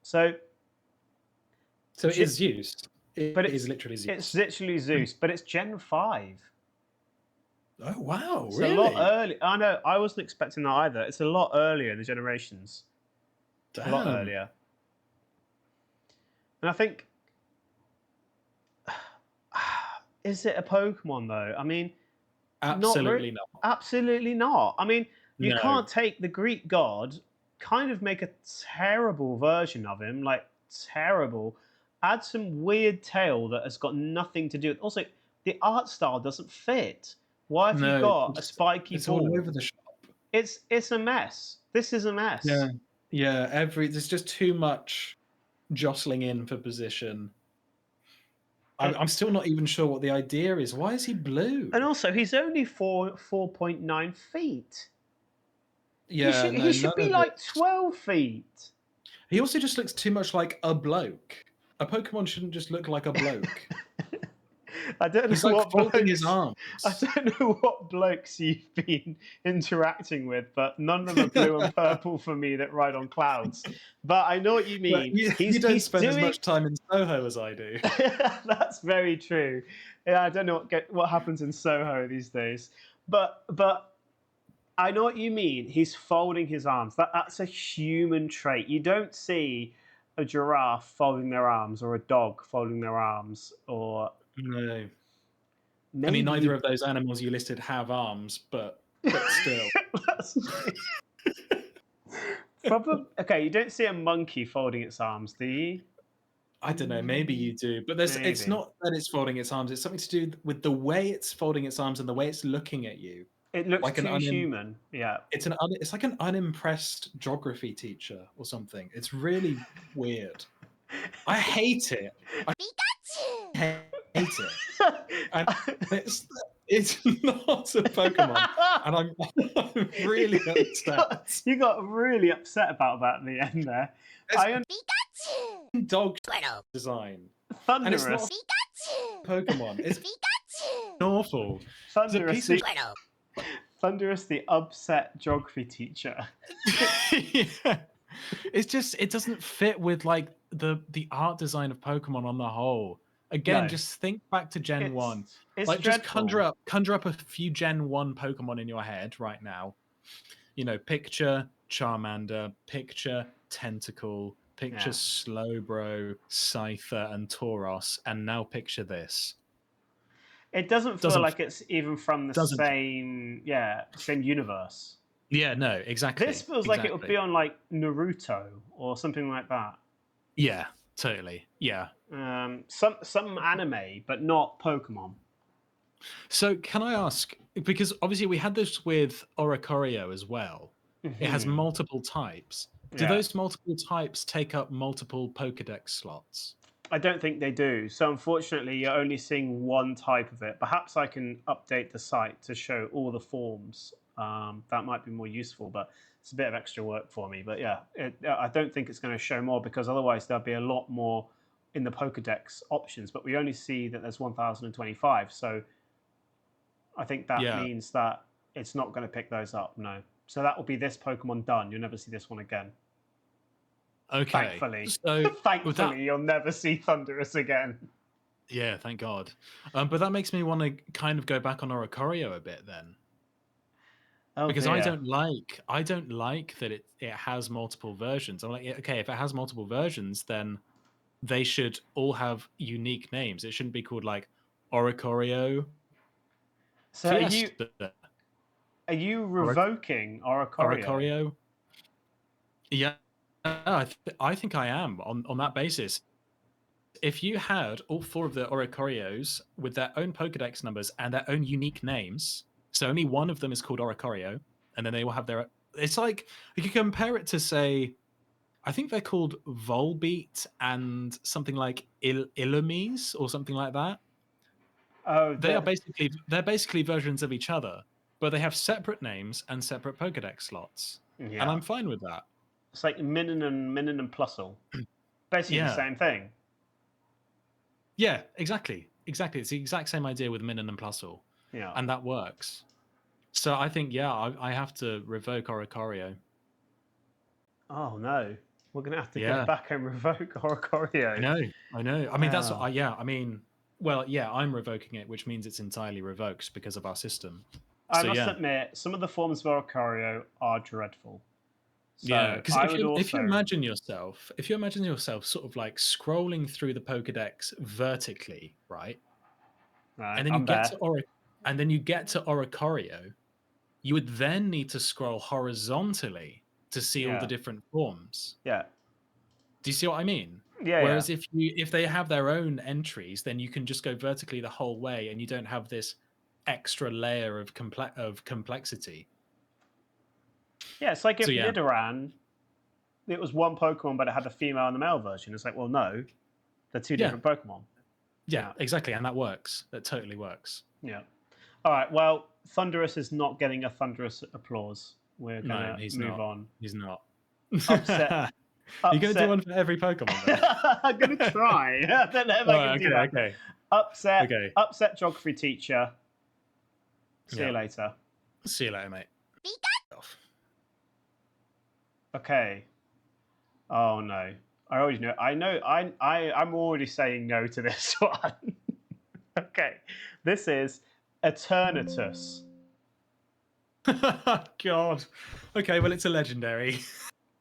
So it is Zeus. It is literally Zeus. It's literally Zeus, but it's Gen 5. Oh, wow. It's a lot early. I know. I wasn't expecting that either. It's a lot earlier in the generations. Damn. A lot earlier. And I think... Is it a Pokemon, though? I mean... Absolutely not. Absolutely not. I mean, you can't take the Greek god, kind of make a terrible version of him, like, terrible, add some weird tail that has got nothing to do with... Also, the art style doesn't fit. Why have you got a spiky ball? It's all over the shop. It's a mess. This is a mess. Yeah, yeah. There's just too much jostling in for position. I'm still not even sure what the idea is. Why is he blue? And also, he's only 4.9 feet. Yeah, he should be like 12 feet. He also just looks too much like a bloke. A Pokemon shouldn't just look like a bloke. I don't know He's like folding his arms. I don't know what blokes you've been interacting with, but none of them are blue and purple for me that ride on clouds. But I know what you mean. You don't spend as much time in Soho as I do. That's very true. Yeah, I don't know what happens in Soho these days. But I know what you mean. He's folding his arms. That's a human trait. You don't see a giraffe folding their arms or a dog folding their arms or... No. Maybe. I mean, neither of those animals you listed have arms, but still. Okay, you don't see a monkey folding its arms, do you? I don't know. Maybe you do, but it's not that it's folding its arms. It's something to do with the way it's folding its arms and the way it's looking at you. It looks like too human. Yeah. It's like an unimpressed geography teacher or something. It's really weird. I hate it. I hate it. And it's not a Pokemon, and I'm really upset. You got really upset about that at the end there. Dog design. Thunderous. And it's not Pokemon. It's awful. Thunderous, the upset geography teacher. Yeah. It's just, it doesn't fit with like the art design of Pokemon on the whole. Again, just think back to Gen 1. Like, just conjure up a few Gen 1 Pokemon in your head right now. You know, picture Charmander, picture Tentacle, picture Slowbro, Scyther, and Tauros, and now picture this. It doesn't feel like it's even from the same universe. Yeah, no, exactly. This feels like it would be on like Naruto or something like that. Yeah, totally. Yeah. Some anime, but not Pokemon. So can I ask, because obviously we had this with Oricorio as well. It has multiple types. Do those multiple types take up multiple Pokedex slots? I don't think they do. So unfortunately, you're only seeing one type of it. Perhaps I can update the site to show all the forms. That might be more useful, but it's a bit of extra work for me. But yeah, I don't think it's going to show more because otherwise there'll be a lot more in the Pokedex options. But we only see that there's 1,025. So I think that means that it's not going to pick those up. No. So that will be this Pokemon done. You'll never see this one again. Okay. Thankfully. So thankfully, you'll never see Thunderous again. Yeah, thank God. But that makes me want to kind of go back on Oricorio a bit then. Oh, because dear. I don't like that it has multiple versions. I'm like, okay, if it has multiple versions, then they should all have unique names. It shouldn't be called like Oricorio. So Fiesta. Are you revoking Oricorio? Oricorio? Yeah, I think I am on that basis. If you had all 4 of the Oricorios with their own Pokedex numbers and their own unique names, so only one of them is called Oricorio, and then they will have their. It's like you could compare it to, say, I think they're called Volbeat and something like Illumise or something like that. Oh, they're basically versions of each other, but they have separate names and separate Pokedex slots, and I'm fine with that. It's like Min and Plusle, basically the same thing. Yeah, exactly. It's the exact same idea with Min and Plusle, and that works. So I think, I have to revoke Oricorio. Oh no, we're gonna have to go back and revoke Oricorio. I know. I mean, that's what. I mean, well, yeah, I'm revoking it, which means it's entirely revoked because of our system. I must admit, some of the forms of Oricorio are dreadful. So because if you imagine yourself sort of like scrolling through the Pokedex vertically, right? And then you get to Oricorio, you would then need to scroll horizontally to see all the different forms. Yeah. Do you see what I mean? Yeah. Whereas if they have their own entries, then you can just go vertically the whole way, and you don't have this extra layer of complexity. Yeah, it's like if Nidoran, it was one Pokemon, but it had a female and a male version. It's like, well, no, they're 2 different Pokemon. Yeah, exactly, and that works. That totally works. Yeah. All right. Well, Thunderous is not getting a Thunderous applause. We're gonna move on. He's not. Upset. You're going to do one for every Pokemon. I'm going to try. I don't know if I can do that. Okay. Upset. Okay. Upset geography teacher. See you later. See you later, mate. Okay. Oh no. I already know. I'm already saying no to this one. Okay. This is Eternatus. God. Okay, well, it's a legendary.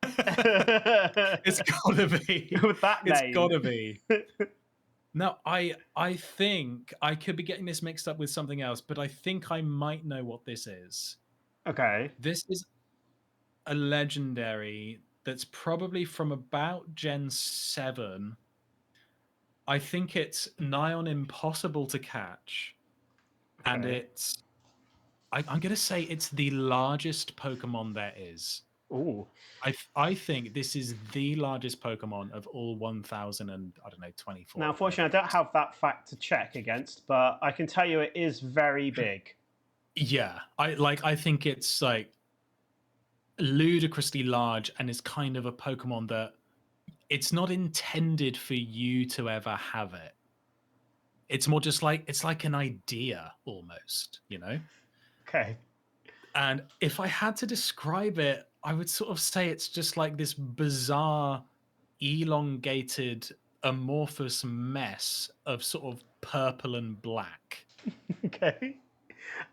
It's gotta be. With that name. It's gotta be. Now, I think I could be getting this mixed up with something else, but I think I might know what this is. Okay. This is a legendary that's probably from about Gen 7. I think it's nigh on impossible to catch. Okay. And it's... I'm going to say it's the largest Pokemon there is. Ooh. I think this is the largest Pokemon of all 1,024. Now, unfortunately, I don't have that fact to check against, but I can tell you it is very big. Yeah, I think it's like ludicrously large, and is kind of a Pokemon that it's not intended for you to ever have it. It's more just like it's like an idea almost, you know? Okay. And if I had to describe it, I would sort of say it's just like this bizarre, elongated, amorphous mess of sort of purple and black. Okay.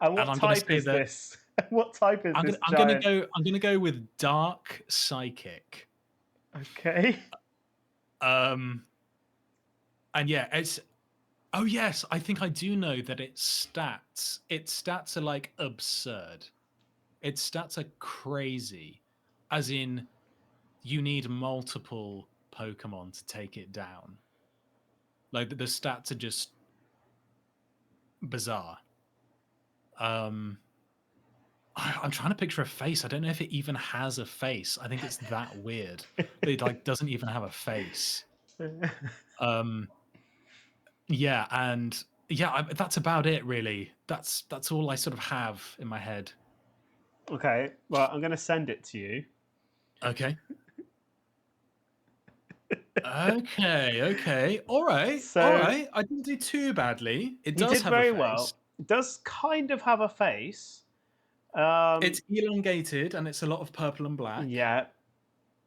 And what type is this? What type is this? I'm gonna go with dark psychic. Okay. And yeah, it's. Oh yes, I think I do know that its stats are like absurd. Its stats are crazy, as in you need multiple Pokemon to take it down. Like the stats are just bizarre. I'm trying to picture a face. I don't know if it even has a face. I think it's that weird that it like doesn't even have a face. Yeah, and yeah, that's about it really. That's all I sort of have in my head. Okay, well, I'm going to send it to you. Okay. Okay. All right. So I didn't do too badly. It you does did have a very face. well. It does kind of have a face. It's elongated and it's a lot of purple and black, Yeah,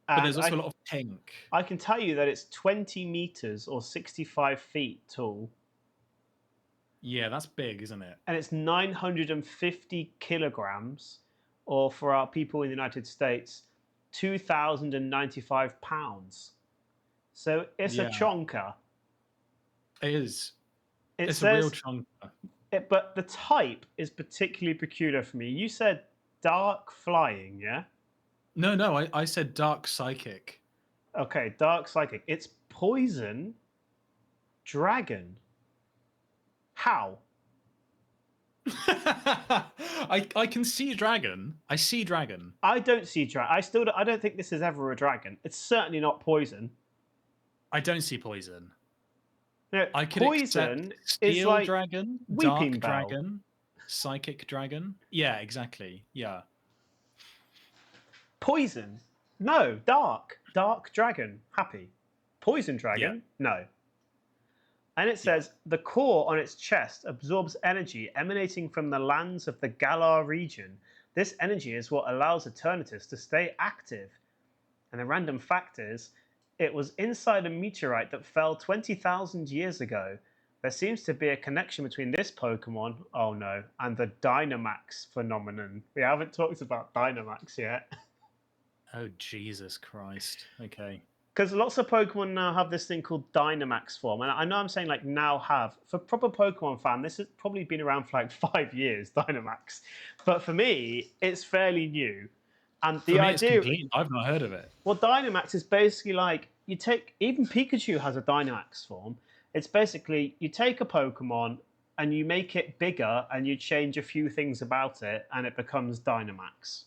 but and there's also a lot of pink. I can tell you that it's 20 meters or 65 feet tall. Yeah, that's big, isn't it? And it's 950 kilograms, or for our people in the United States, 2,095 pounds. So it's a Yeah, chonker. it is. It It's a real says, chonker. but the type is particularly peculiar for me. You said dark flying, yeah? No, I said dark psychic. Okay, dark psychic. It's poison dragon. How? I can see dragon. I see dragon. I don't see dragon. I don't think this is ever a dragon. It's certainly not poison. I don't see poison. No, I could poison accept is steel like dragon, Weeping dark Bell. dragon, psychic dragon. Yeah, exactly. Yeah. Poison. No, dark. Dark dragon. Happy. Poison dragon? No. And it says the core on its chest absorbs energy emanating from the lands of the Galar region. This energy is what allows Eternatus to stay active. And the random fact is, it was inside a meteorite that fell 20,000 years ago. There seems to be a connection between this Pokemon, oh no, and the Dynamax phenomenon. We haven't talked about Dynamax yet. Oh, Jesus Christ. Okay. Because lots of Pokemon now have this thing called Dynamax form. And I know I'm saying like now have. For proper Pokemon fan, this has probably been around for like 5 years, Dynamax. But for me, it's fairly new. And the idea, I've not heard of it. Well, Dynamax is basically like you take, even Pikachu has a Dynamax form. It's basically you take a Pokemon and you make it bigger and you change a few things about it and it becomes Dynamax.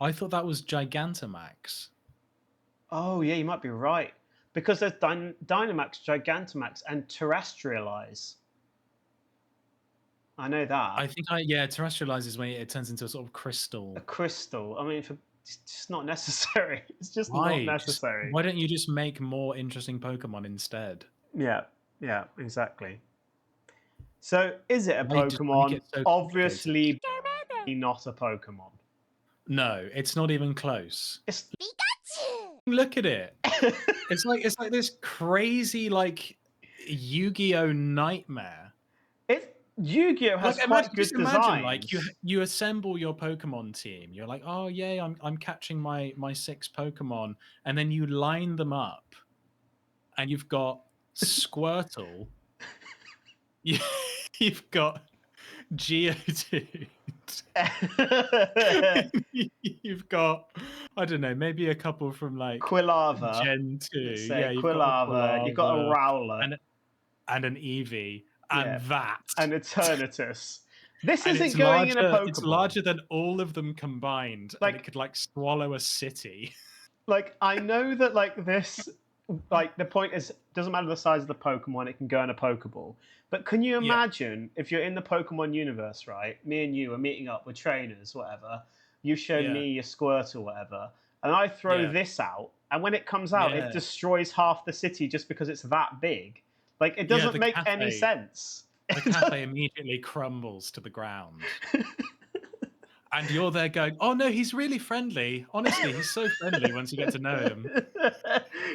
I thought that was Gigantamax. Oh, yeah, you might be right. Because there's Dynamax, Gigantamax, and Terrestrialize. I know that. I think Terrestrialize is when it turns into a sort of crystal. A crystal. I mean, it's just not necessary. It's just not necessary. Why don't you just make more interesting Pokemon instead? Yeah, exactly. So, is it a Pokemon? Obviously not a Pokemon. No, it's not even close. It's Pikachu! Look at it. It's like this crazy like Yu-Gi-Oh nightmare. Yu-Gi-Oh has quite good design. Like you assemble your Pokemon team. You're like, oh yay, I'm catching my 6 Pokemon, and then you line them up, and you've got Squirtle. You've got Geodude. You've got, I don't know, maybe a couple from like Quilava, Gen 2. Yeah, you've got a Rowler and an Eevee, and an Eternatus. This isn't going in a Pokemon. It's larger than all of them combined, and it could like swallow a city. Like, I know that like this, like the point is, doesn't matter the size of the Pokemon, it can go in a Pokeball. But can you imagine if you're in the Pokemon universe, right? Me and you are meeting up with trainers, whatever. You show me your Squirtle, whatever, and I throw this out, and when it comes out, it destroys half the city just because it's that big. Like, it doesn't make any sense. The cafe immediately crumbles to the ground. And you're there going, oh no, he's really friendly. Honestly, he's so friendly once you get to know him.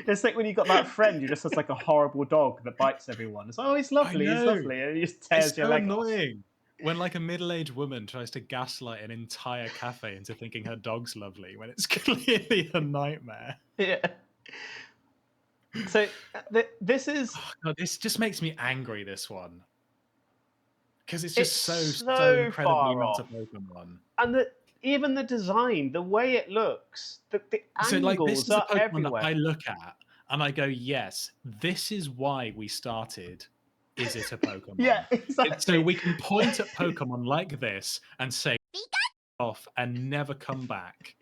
It's like when you got that friend who just has like a horrible dog that bites everyone. It's like, oh, he's lovely, and he just tears your leg off. It's so annoying. When like a middle-aged woman tries to gaslight an entire cafe into thinking her dog's lovely when it's clearly a nightmare. Yeah. So this is... Oh, God, this just makes me angry, this one. Because it's just so incredibly not a Pokemon. And even the design, the way it looks, the angles this is a Pokemon everywhere. that I look at and I go, yes, this is why we started is it a Pokemon? Yeah, exactly. So we can point at Pokemon like this and say off and never come back.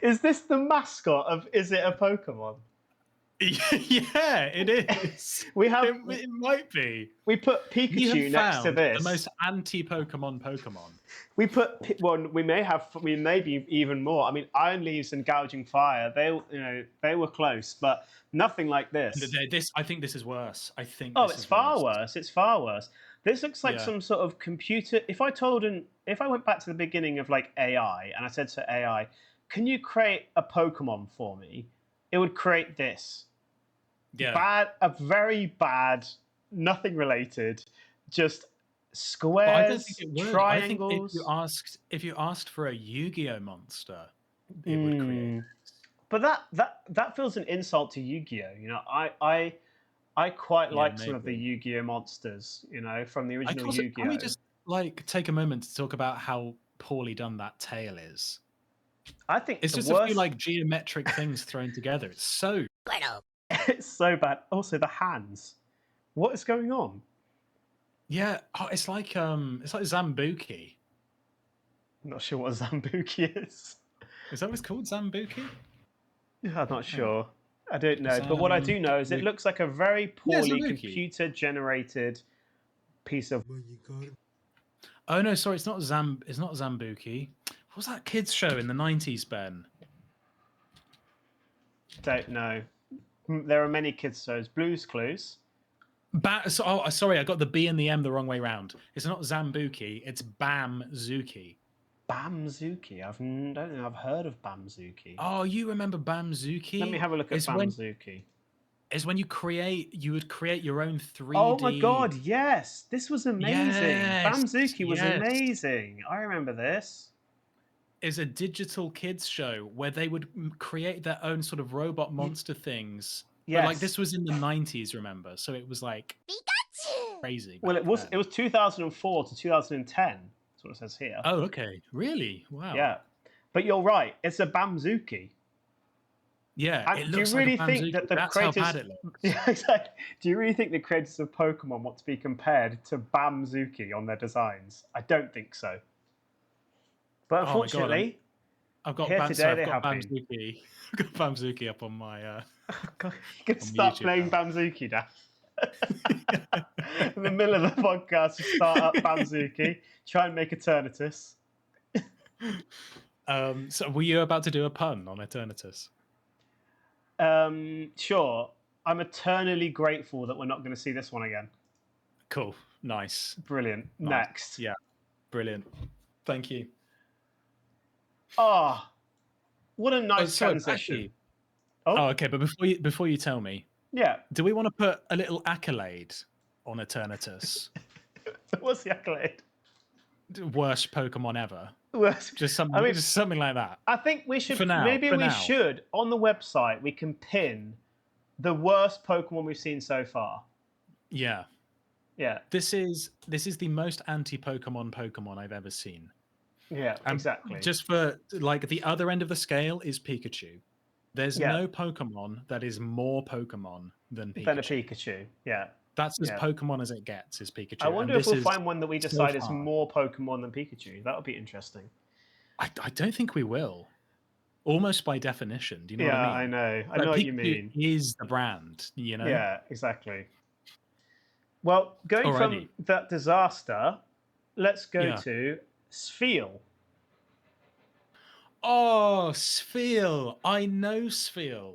Is this the mascot of Is It a Pokemon? Yeah, it is. We have it might be. We put Pikachu next to this. The most anti-Pokemon Pokemon. We put we may be even more. I mean, Iron Leaves and Gouging Fire. They were close, but nothing like this. I think this is worse. I think. Oh, it's far worse. It's far worse. This looks like some sort of computer. If I went back to the beginning of like AI and I said to AI, "Can you create a Pokemon for me?" It would create this. Yeah. A very bad, nothing related, just squares, but I don't think it would. triangles. I think if you asked for a Yu-Gi-Oh monster, it would create. But that feels an insult to Yu-Gi-Oh. You know, I quite like some of the Yu-Gi-Oh monsters. You know, from the original Yu-Gi-Oh. Can we just like take a moment to talk about how poorly done that tail is? I think it's just a few like geometric things thrown together. It's so it's so bad. Also, the hands. What is going on? Yeah, it's like Zambuki. I'm not sure what Zambuki is. Is that what it's called, Zambuki? I'm not sure. I don't know. But what I do know is it looks like a very poorly computer-generated piece of. Oh no, sorry, it's not Zambuki. What was that kids show in the 90s, Ben? Don't know. There are many kids shows. Blue's Clues. Sorry, I got the B and the M the wrong way round. It's not Zambuki, it's Bamzooki. Bamzooki? I don't think I've heard of Bamzooki. Oh, you remember Bamzooki? Let me have a look at Bamzooki. It's when you would create your own 3D. Oh my god, yes! This was amazing. Yes, Bamzooki was amazing. I remember this. Is a digital kids show where they would create their own sort of robot monster things. Yes. But like this was in the 90s, remember? So it was like crazy. Well, it was 2004 to 2010. That's what it says here. Oh, okay. Really? Wow. Yeah. But you're right. It's a Bamzooki. Yeah. And do you really think that the creators? How bad it looks. Yeah, exactly. Do you really think the creators of Pokemon want to be compared to Bamzooki on their designs? I don't think so. But unfortunately, I've got Bamzooki. I've got Bamzooki up on my. You're gonna start playing Bamzooki now. In the middle of the podcast, you start up Bamzooki, try and make Eternatus. So were you about to do a pun on Eternatus? Sure. I'm eternally grateful that we're not going to see this one again. Cool. Nice. Brilliant. Nice. Next. Yeah. Brilliant. Thank you. Oh, what a nice transition. Okay. But before you tell me, yeah, do we want to put a little accolade on Eternatus? What's the accolade? Worst Pokemon ever. Worst. Just something. Just something like that. I think we should. For now, maybe we should on the website. We can pin the worst Pokemon we've seen so far. Yeah. Yeah. This is the most anti-Pokemon I've ever seen. Yeah, exactly. Just for like the other end of the scale is Pikachu. There's no Pokemon that is more Pokemon than Pikachu. Than a Pikachu, yeah. That's as Pokemon as it gets, is Pikachu. I wonder if we'll find one that we decide is more Pokemon than Pikachu. That would be interesting. I don't think we will. Almost by definition. Do you know what I mean? Yeah, I know. I know what you mean. Is the brand, you know? Yeah, exactly. Well, going from that disaster, let's go to Spheal. Oh, Spheal. I know Spheal.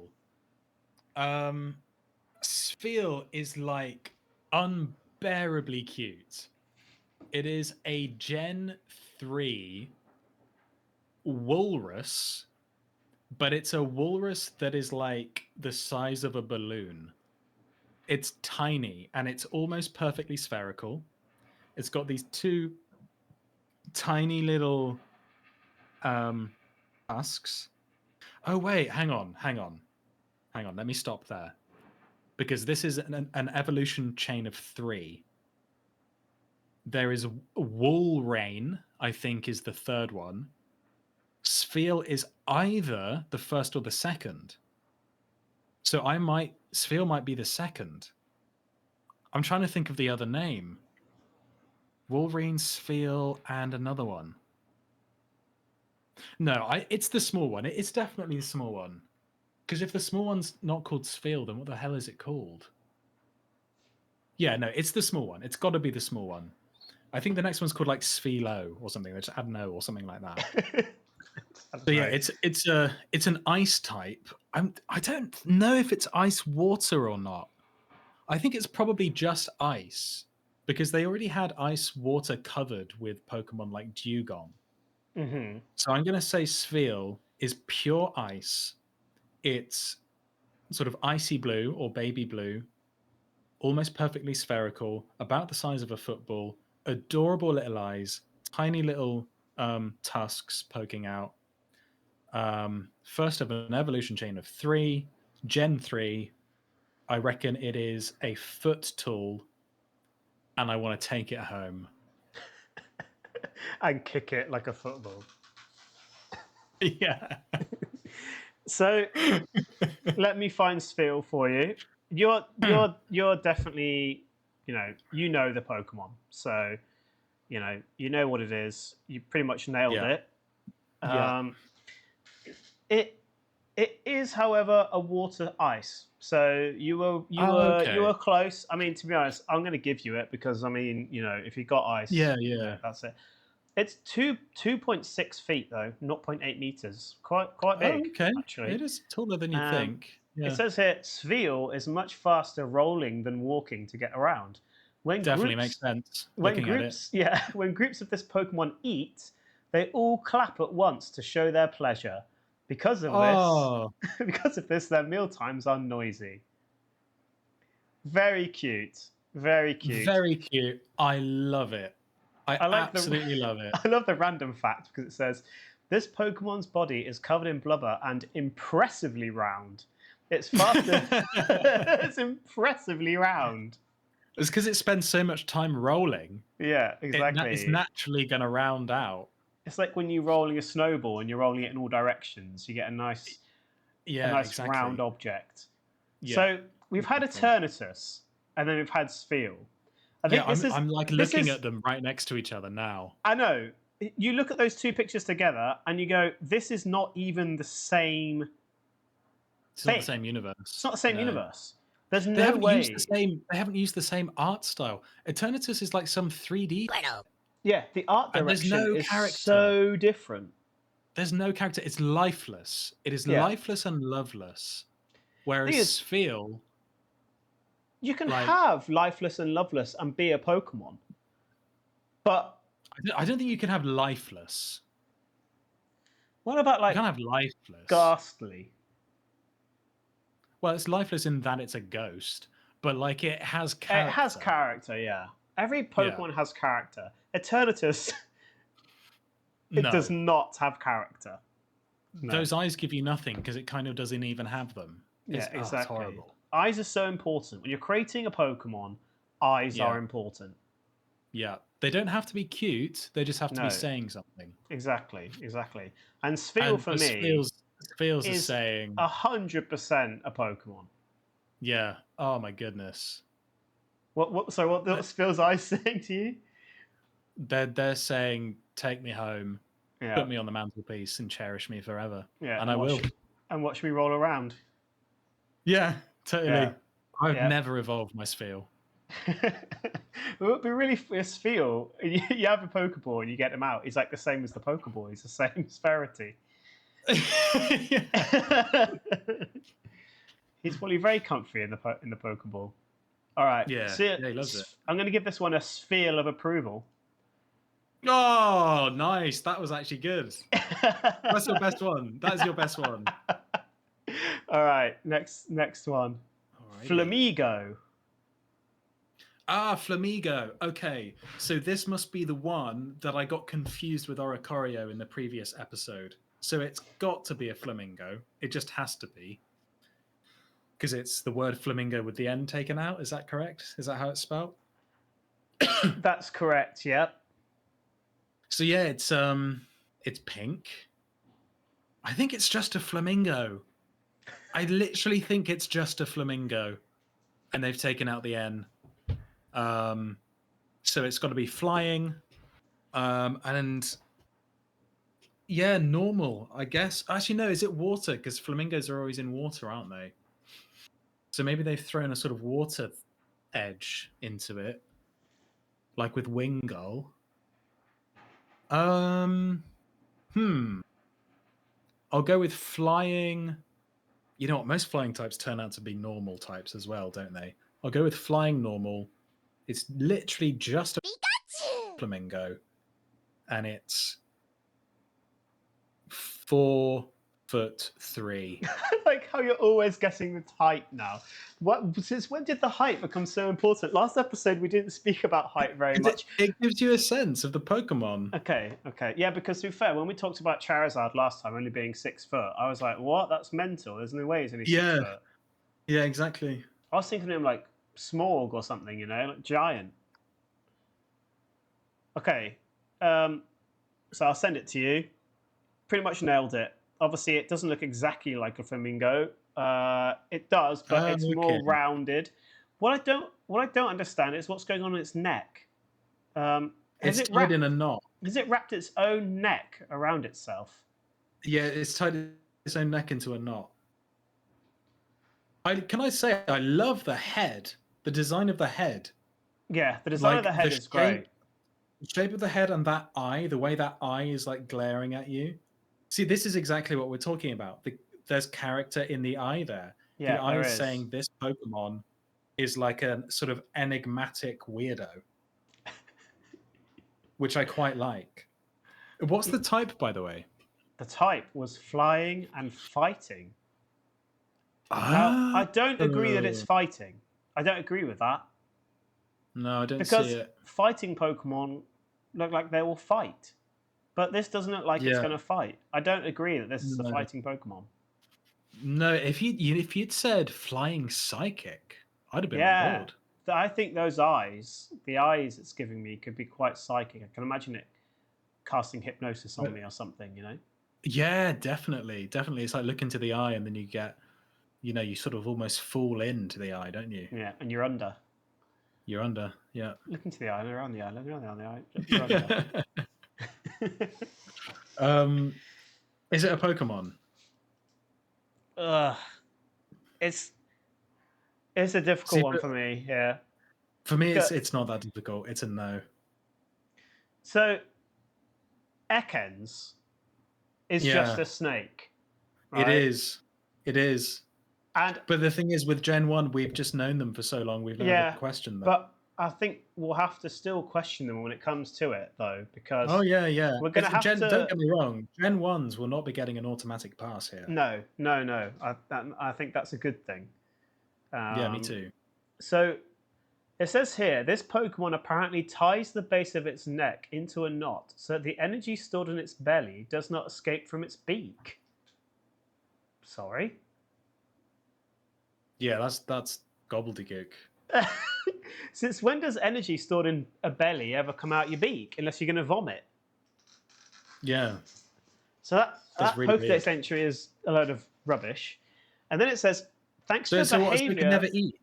Spheal is like unbearably cute. It is a Gen 3 walrus, but it's a walrus that is like the size of a balloon. It's tiny and it's almost perfectly spherical. It's got these two tiny little tusks. Oh wait, hang on. Let me stop there, because this is an evolution chain of 3. There is Woolrain, I think, is the third one. Spheal is either the first or the second. So Spheal might be the second. I'm trying to think of the other name. Wolverine, Spheal, and another one. No, it's the small one. It's definitely the small one. Because if the small one's not called Spheal, then what the hell is it called? Yeah, no, it's the small one. It's got to be the small one. I think the next one's called like Sphealo or something. They just add no or something like that. So yeah, it's an ice type. I don't know if it's ice water or not. I think it's probably just ice because they already had ice water covered with Pokemon like Dugong. Mm-hmm. So I'm going to say Spheal is pure ice. It's sort of icy blue or baby blue, almost perfectly spherical, about the size of a football, adorable little eyes, tiny little tusks poking out. First of an evolution chain of 3, Gen 3. I reckon it is a foot tall, and I want to take it home. And kick it like a football. Yeah. So let me find Spheal for you. You're definitely, you know the Pokemon. So, you know what it is. You pretty much nailed it. Yeah. It is, however, a water ice. So you were close. I mean, to be honest, I'm going to give you it because I mean, if you got ice, that's it. It's 2.6 feet though, 0.8 meters. Quite big. Okay, actually. it is taller than you think. Yeah. It says here, Spheal is much faster rolling than walking to get around. When Definitely makes sense. When groups of this Pokemon eat, they all clap at once to show their pleasure. Because of this, their meal times are noisy. Very cute. Very cute. Very cute. I love it. I absolutely love it. I love the random fact because it says this Pokemon's body is covered in blubber and impressively round. It's faster. It's impressively round. It's because it spends so much time rolling. Yeah, exactly. It's naturally going to round out. It's like when you're rolling a snowball and you're rolling it in all directions. You get a nice, round object. Yeah, so we've had Eternatus, and then we've had Spheal. I'm like looking at them right next to each other now. I know. You look at those two pictures together, and you go, "This is not even the same." It's not the same universe. It's not the same universe. There's no way. They haven't used the same art style. Eternatus is like some 3D. Yeah, the art direction is so different. There's no character. It's lifeless. It is lifeless and loveless. Whereas Spheal, you can have lifeless and loveless and be a Pokemon, but I don't think you can have lifeless. What about like you can't have lifeless? Ghastly. Well, it's lifeless in that it's a ghost, but like it has character. It has character, yeah. Every Pokemon has character. Eternatus, it does not have character. No. Those eyes give you nothing because it kind of doesn't even have them. Exactly. It's horrible. Eyes are so important. When you're creating a Pokemon, eyes are important. Yeah. They don't have to be cute. They just have to be saying something. Exactly. And Spheal for me Spheal's is saying 100% a Pokemon. Yeah. Oh my goodness. What Spheal's eyes saying to you? They're saying, take me home, put me on the mantelpiece, and cherish me forever. Yeah, and I will. And watch me roll around. Yeah, totally. Yeah. I've never evolved my Spheal. It would be really Spheal. You have a Pokeball and you get him out. He's like the same as the Pokeball. He's the same spherity. He's probably very comfy in the Pokeball. All right. Yeah, he loves it. I'm going to give this one a Spheal of approval. Oh, nice. That was actually good. That's your best one. That's your best one. All right. Next one. Alrighty. Flamigo. Flamigo. Okay. So this must be the one that I got confused with Oricorio in the previous episode. So it's got to be a flamingo. It just has to be. Because it's the word flamingo with the N taken out. Is that correct? Is that how it's spelled? That's correct, yep. So yeah, it's pink. I think it's just a flamingo. I literally think it's just a flamingo. And they've taken out the N. So it's got to be flying, and yeah, normal, I guess. Actually, no, is it water? Because flamingos are always in water, aren't they? So maybe they've thrown a sort of water edge into it, like with Wingull. I'll go with flying. You know what? Most flying types turn out to be normal types as well, don't they? I'll go with flying normal. It's literally just a flamingo, and it's 4'3". Like how you're always guessing the height now. Since when did the height become so important? Last episode we didn't speak about height very much. It gives you a sense of the Pokemon. Okay. Yeah, because to be fair, when we talked about Charizard last time only being 6 foot, I was like, what? That's mental. There's no way he's only 6 foot. Yeah, exactly. I was thinking of him like Smorg or something, like giant. Okay. So I'll send it to you. Pretty much nailed it. Obviously, it doesn't look exactly like a flamingo. It does, but it's more rounded. What I don't understand is what's going on in its neck. It's tied in a knot. Has it wrapped its own neck around itself? Yeah, it's tied its own neck into a knot. Can I say I love the head, the design of the head. Yeah, the design of the head is great. The shape of the head and that eye, the way that eye is like glaring at you. See, this is exactly what we're talking about. There's character in the eye there. Yeah, the eye is saying this Pokemon is like a sort of enigmatic weirdo, which I quite like. What's the type, by the way? The type was flying and fighting. Now, I don't agree that it's fighting. I don't agree with that. No, I don't see it. Because fighting Pokemon look like they will fight. But this doesn't look like it's going to fight. I don't agree that this is a fighting Pokemon. No, if you'd said flying psychic, I'd have been on board. I think those eyes, the eyes it's giving me, could be quite psychic. I can imagine it casting hypnosis on me or something, Yeah, definitely. It's like look into the eye and then you get, you sort of almost fall into the eye, don't you? Yeah, and you're under. You're under, yeah. Look into the eye, look around the eye, look around the eye. You're under. Is it a Pokemon? It's a difficult one for me. Yeah. For me, it's not that difficult. It's a no. So, Ekans is just a snake. Right? It is. But the thing is, with Gen 1, we've just known them for so long, we've never questioned them. But I think we'll have to still question them when it comes to it, though, because... Oh, yeah. We're going to have to... Don't get me wrong, Gen 1s will not be getting an automatic pass here. No. I think that's a good thing. Yeah, me too. So, it says here, this Pokemon apparently ties the base of its neck into a knot so that the energy stored in its belly does not escape from its beak. Sorry? Yeah, that's gobbledygook. Since when does energy stored in a belly ever come out your beak, unless you're going to vomit? Yeah. So that really pokedex entry is a load of rubbish. And then it says, thanks for behavior... So it can never eat?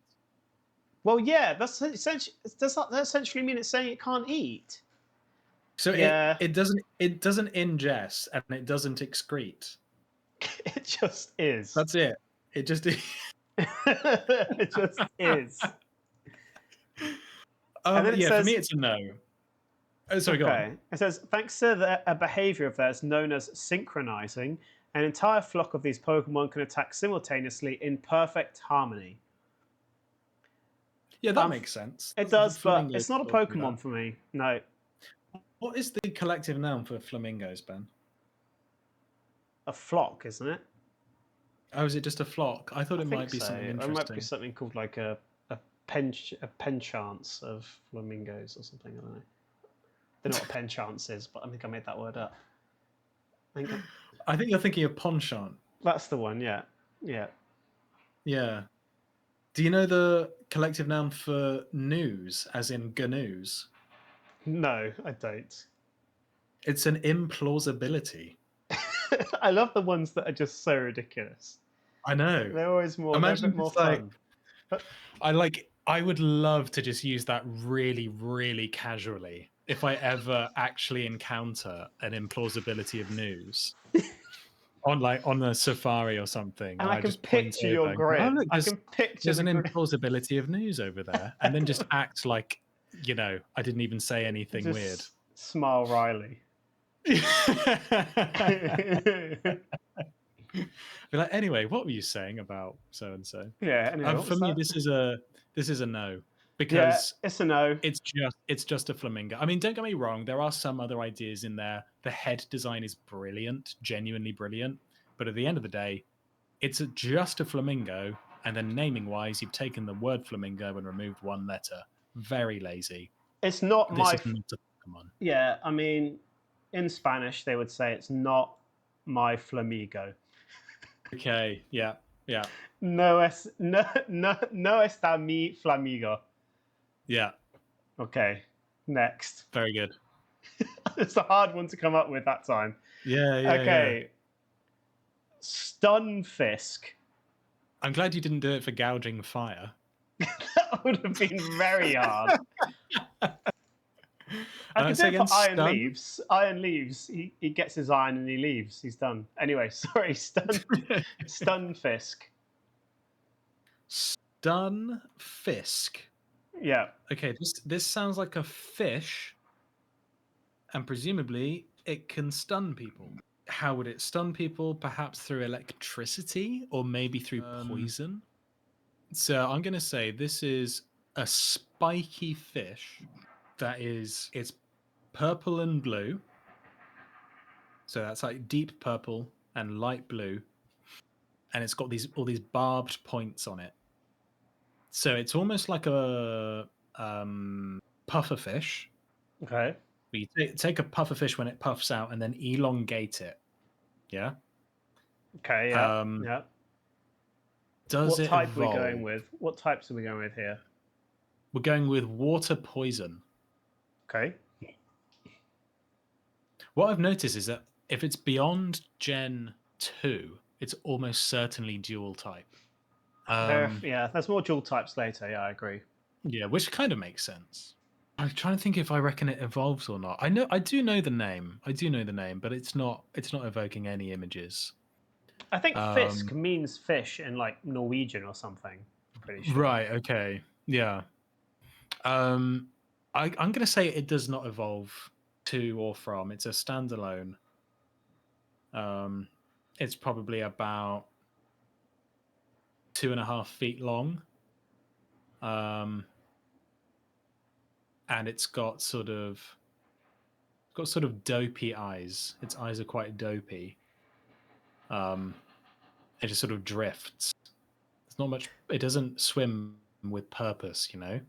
Well, yeah, does that essentially mean it's saying it can't eat? So it doesn't ingest and it doesn't excrete. It just is. That's it. It just is. It just is. And then it says, for me, it's a no. Oh, sorry, go on. It says, thanks to a behavior of theirs known as synchronizing, an entire flock of these Pokemon can attack simultaneously in perfect harmony. Yeah, that makes sense. It does, but it's not a Pokemon for me. No. What is the collective noun for flamingos, Ben? A flock, isn't it? Oh, is it just a flock? I thought it might be something interesting. It might be something called like a penchance of flamingos or something. I don't know. I don't know what a penchance is, but I think I made that word up. I think you're thinking of penchant. That's the one, yeah. Do you know the collective noun for news, as in gnu's? No, I don't. It's an implausibility. I love the ones that are just so ridiculous. I know. They're always more, they're a bit more fun. I like I would love to just use that really, really casually if I ever actually encounter an implausibility of news on a safari or something. And I I can just point picture your over and go, "Oh, grin. look, I can picture there's the an grin. implausibility of news over there," and then just act like I didn't even say anything weird. Just smile wryly. Be like, anyway, what were you saying about so and so? Yeah. Anyway, For me, this is a no, because it's a no. it's just a flamingo. I mean, don't get me wrong, there are some other ideas in there. The head design is brilliant, genuinely brilliant, but at the end of the day, it's just a flamingo, and then naming wise, you've taken the word flamingo and removed one letter. Very lazy. It's not This my. is not a Pokemon. Yeah, I mean, in Spanish they would say it's not my flamigo. Okay, yeah. No está mi flamigo. Yeah. Okay, next. Very good. It's a hard one to come up with that time. Yeah. Okay. Stunfisk. I'm glad you didn't do it for gouging fire. That would have been very hard. I could do it for iron leaves. Iron leaves. He gets his iron and he leaves. He's done. Anyway, sorry. Stunfisk. Stunfisk. Yeah. Okay, this sounds like a fish, and presumably it can stun people. How would it stun people? Perhaps through electricity, or maybe through poison. So I'm going to say this is a spiky fish it's purple and blue. So that's like deep purple and light blue, and it's got all these barbed points on it. So it's almost like a pufferfish. Okay. You take a pufferfish when it puffs out and then elongate it. Yeah. Okay. Yeah. Yeah. What type are we going with? What types are we going with here? We're going with water poison. Okay. What I've noticed is that if it's beyond Gen 2, it's almost certainly dual type. There's more dual types later. Yeah, I agree. Yeah, which kind of makes sense. I'm trying to think if I reckon it evolves or not. I do know the name. But it's not evoking any images. I think fisk means fish in like Norwegian or something. I'm pretty sure. Right. Okay. Yeah. I'm going to say it does not evolve to or from. It's a standalone. It's probably about 2.5 feet long. And it's got sort of dopey eyes. Its eyes are quite dopey. It just sort of drifts. There's not much. It doesn't swim with purpose, It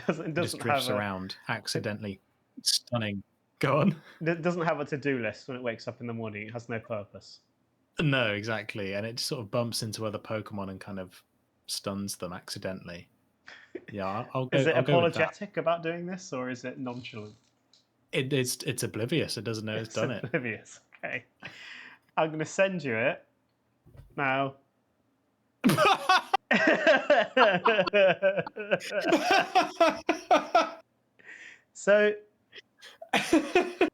doesn't just drifts around, accidentally stunning. Go on. It doesn't have a to-do list when it wakes up in the morning. It has no purpose. No, exactly, and it just sort of bumps into other Pokemon and kind of stuns them accidentally. Yeah, I'll go. Is it apologetic about doing this, or is it nonchalant? It's oblivious. It doesn't know it's done it. Oblivious. Okay. I'm going to send you it now. So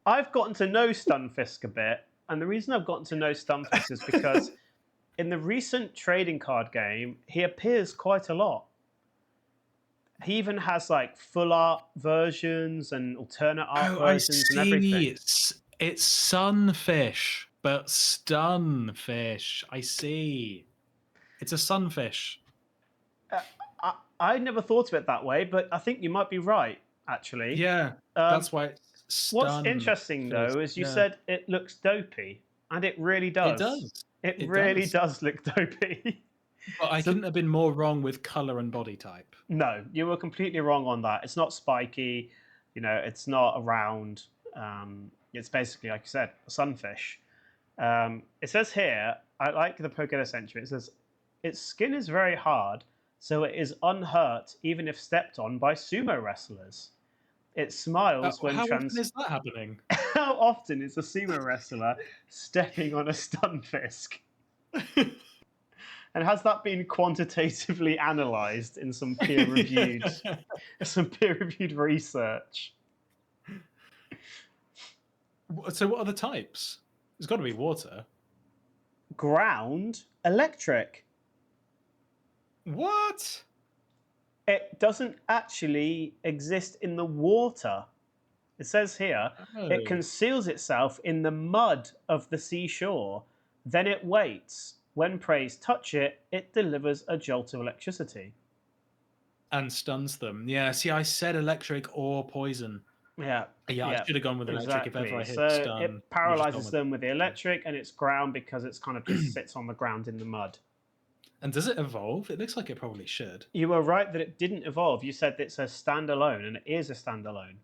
I've gotten to know Stunfisk a bit, and the reason I've gotten to know Stunfisk is because in the recent trading card game, he appears quite a lot. He even has like full art versions and alternate art versions and everything. It's sunfish, but stunfish. I see. It's a sunfish. I never thought of it that way, but I think you might be right, actually. Yeah, that's why it's what's interesting, though, is you said it looks dopey, and it really does. It does. It really does look dopey. But I couldn't have been more wrong with color and body type. No, you were completely wrong on that. It's not spiky. It's not a round. It's basically, like you said, a sunfish. It says here, I like the Pokedex entry. It says, its skin is very hard, so it is unhurt even if stepped on by sumo wrestlers. It smiles when How often is that happening? How often is a sumo wrestler stepping on a Stunfisk? And has that been quantitatively analysed in some peer-reviewed research? So what are the types? It's got to be water. Ground, electric. What? It doesn't actually exist in the water. It says here, it conceals itself in the mud of the seashore. Then it waits. When preys touch it, it delivers a jolt of electricity. And stuns them. Yeah, see, I said electric or poison. Yeah. I should have gone with electric if ever I hit stun. It paralyzes them with the electric, and it's ground because it's kind of just sits on the ground in the mud. And does it evolve? It looks like it probably should. You were right that it didn't evolve. You said it's a standalone, and it is a standalone.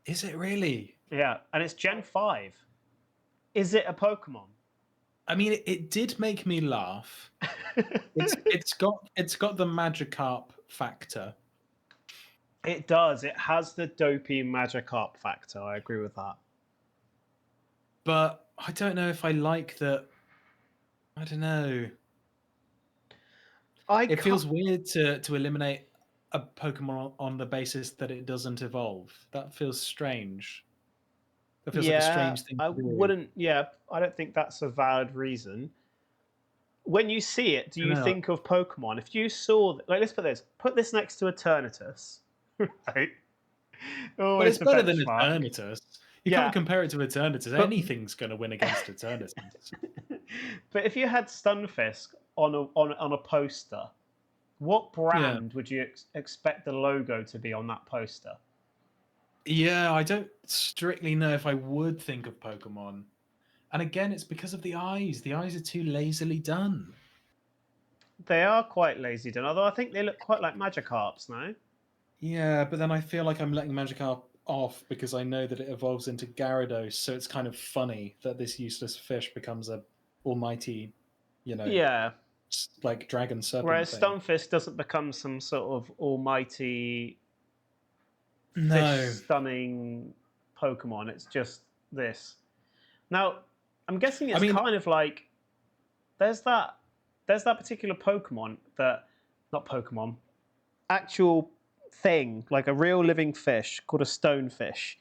Is it really? Yeah, and it's Gen 5. Is it a Pokemon? I mean, it did make me laugh. It's got the Magikarp factor. It does. It has the dopey Magikarp factor. I agree with that. But I don't know if I like that. I don't know. It feels weird to eliminate a Pokemon on the basis that it doesn't evolve. That feels strange. That feels like a strange thing to do. Wouldn't. Yeah, I don't think that's a valid reason. When you see it, do you think of Pokemon? If you saw, like, let's put this next to Eternatus, right? But it's better than Eternatus. You can't compare it to Eternatus. Anything's going to win against Eternatus. But if you had Stunfisk on a poster, what brand would you expect the logo to be on that poster? Yeah, I don't strictly know if I would think of Pokemon. And again, it's because of the eyes. The eyes are too lazily done. They are quite lazy done, although I think they look quite like Magikarps now. Yeah, but then I feel like I'm letting Magikarp off because I know that it evolves into Gyarados, so it's kind of funny that this useless fish becomes a almighty, like dragon serpent. Whereas Stunfisk doesn't become some sort of almighty fish stunning Pokemon. It's just this. Now, I'm guessing it's kind of like there's that particular Pokemon actual thing, like a real living fish called a stonefish.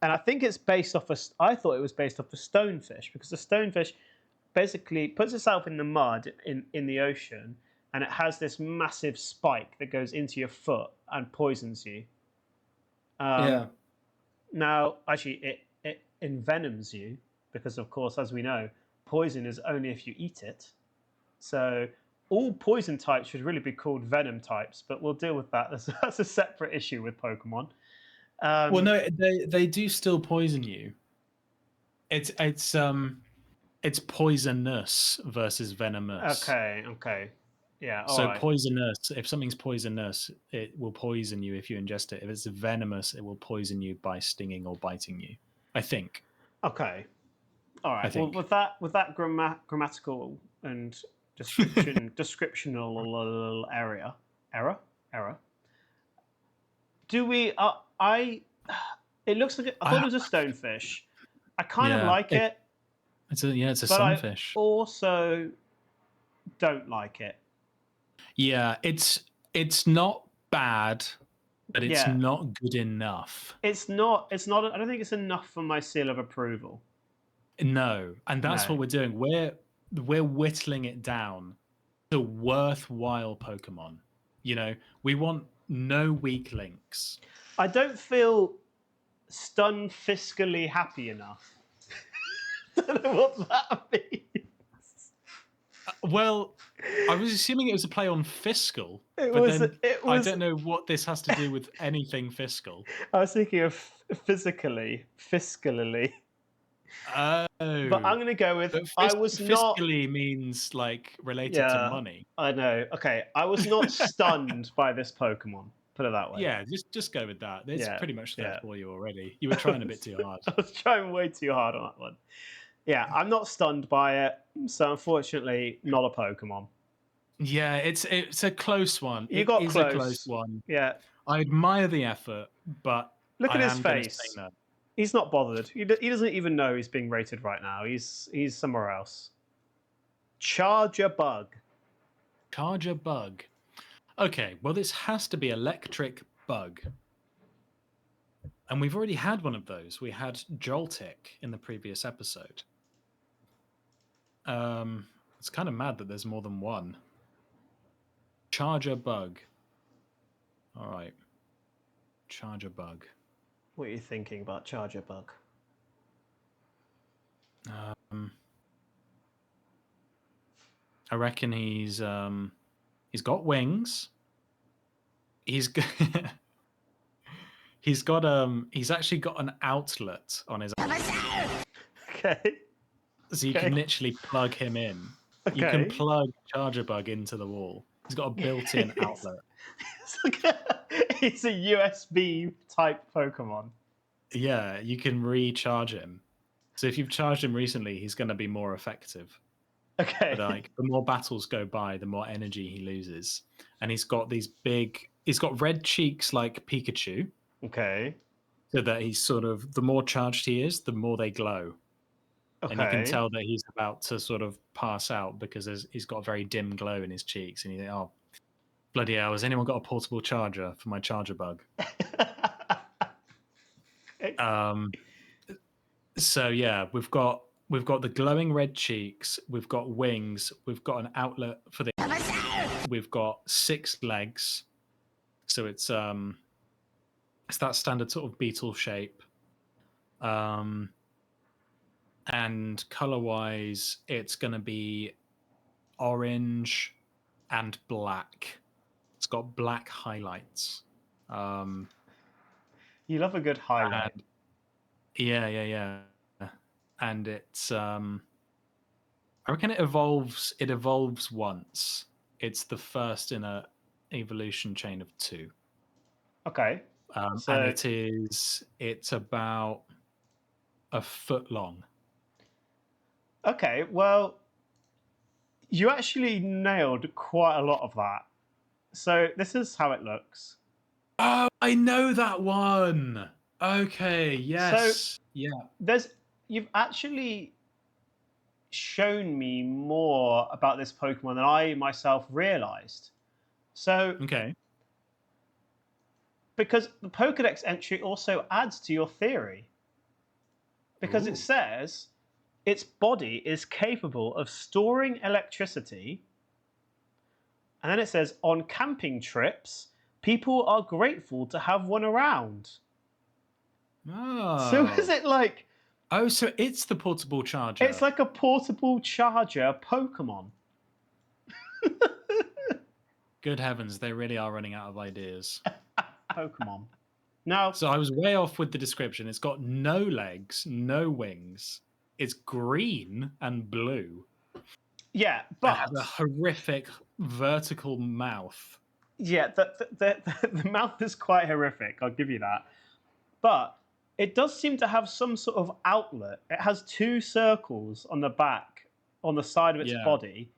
And I think it's based off I thought it was based off a stonefish, because the stonefish basically puts itself in the mud in the ocean, and it has this massive spike that goes into your foot and poisons you. Now, actually, it envenoms you, because, of course, as we know, poison is only if you eat it. So all poison types should really be called venom types, but we'll deal with that. That's a separate issue with Pokemon. Well, no, they do still poison you. It's poisonous versus venomous. Okay. Yeah. So poisonous, if something's poisonous, it will poison you if you ingest it. If it's venomous, it will poison you by stinging or biting you, I think. Okay. All right. Well, with that grammatical and descriptional error. Do we? It looks like I thought it was a stonefish. I kind of like it. It's a sunfish. I also don't like it. Yeah, it's not bad, but it's not good enough. It's not. I don't think it's enough for my seal of approval. No, and that's what we're doing. We're whittling it down to worthwhile Pokemon. We want no weak links. I don't feel Stunfiskally happy enough. I don't know what that means. Well, I was assuming it was a play on fiscal, I don't know what this has to do with anything fiscal. I was thinking of fiscally. Oh. But I'm going to go with fiscally means like related to money. I know. Okay, I was not stunned by this Pokemon. Put it that way. Yeah, just go with that. It's pretty much there for you already. You were trying a bit too hard. I was trying way too hard on that one. Yeah, I'm not stunned by it, so unfortunately, not a Pokemon. Yeah, it's a close one. You got close. A close one. Yeah. I admire the effort, but look at his face. No. He's not bothered. He doesn't even know he's being rated right now. He's somewhere else. Charger Bug. Charger bug. Okay, well, this has to be electric bug. And we've already had one of those. We had Joltik in the previous episode. It's kind of mad that there's more than one. Charger bug. All right. Charger bug. What are you thinking about Charger bug? I reckon he's got wings. He's he's actually got an outlet on his. Okay. So you can literally plug him in. Okay. You can plug Charger bug into the wall. He's got a built-in outlet. It's a USB type Pokemon. Yeah, you can recharge him. So if you've charged him recently, he's going to be more effective. Okay. But like the more battles go by, the more energy he loses. And he's got he's got red cheeks like Pikachu. Okay. So that he's sort of, the more charged he is, the more they glow. Okay. And you can tell that he's about to sort of pass out because he's got a very dim glow in his cheeks. And you think, oh, bloody hell, has anyone got a portable charger for my charger bug? So yeah, we've got the glowing red cheeks, we've got wings, we've got an outlet for the, we've got 6 legs. So it's that standard sort of beetle shape. And color-wise, it's going to be orange and black. It's got black highlights. You love a good highlight. Yeah. And it's I reckon it evolves once. It's the first in a evolution chain of 2. Okay. So and it's about a foot long. Okay, well, you actually nailed quite a lot of that. So this is how it looks. Oh, I know that one. Okay, yes. So, yeah. You've actually shown me more about this Pokemon than I myself realized. So, okay. Because the Pokedex entry also adds to your theory. Because it says its body is capable of storing electricity. And then it says, on camping trips, people are grateful to have one around. Oh. So is it like... Oh, so it's the portable charger. It's like a portable charger Pokemon. Good heavens, they really are running out of ideas. Pokemon. Now, so I was way off with the description. It's got no legs, no wings. It's green and blue. Yeah, but it has a horrific vertical mouth. Yeah, the mouth is quite horrific. I'll give you that. But it does seem to have some sort of outlet. It has 2 circles on the back, on the side of its body.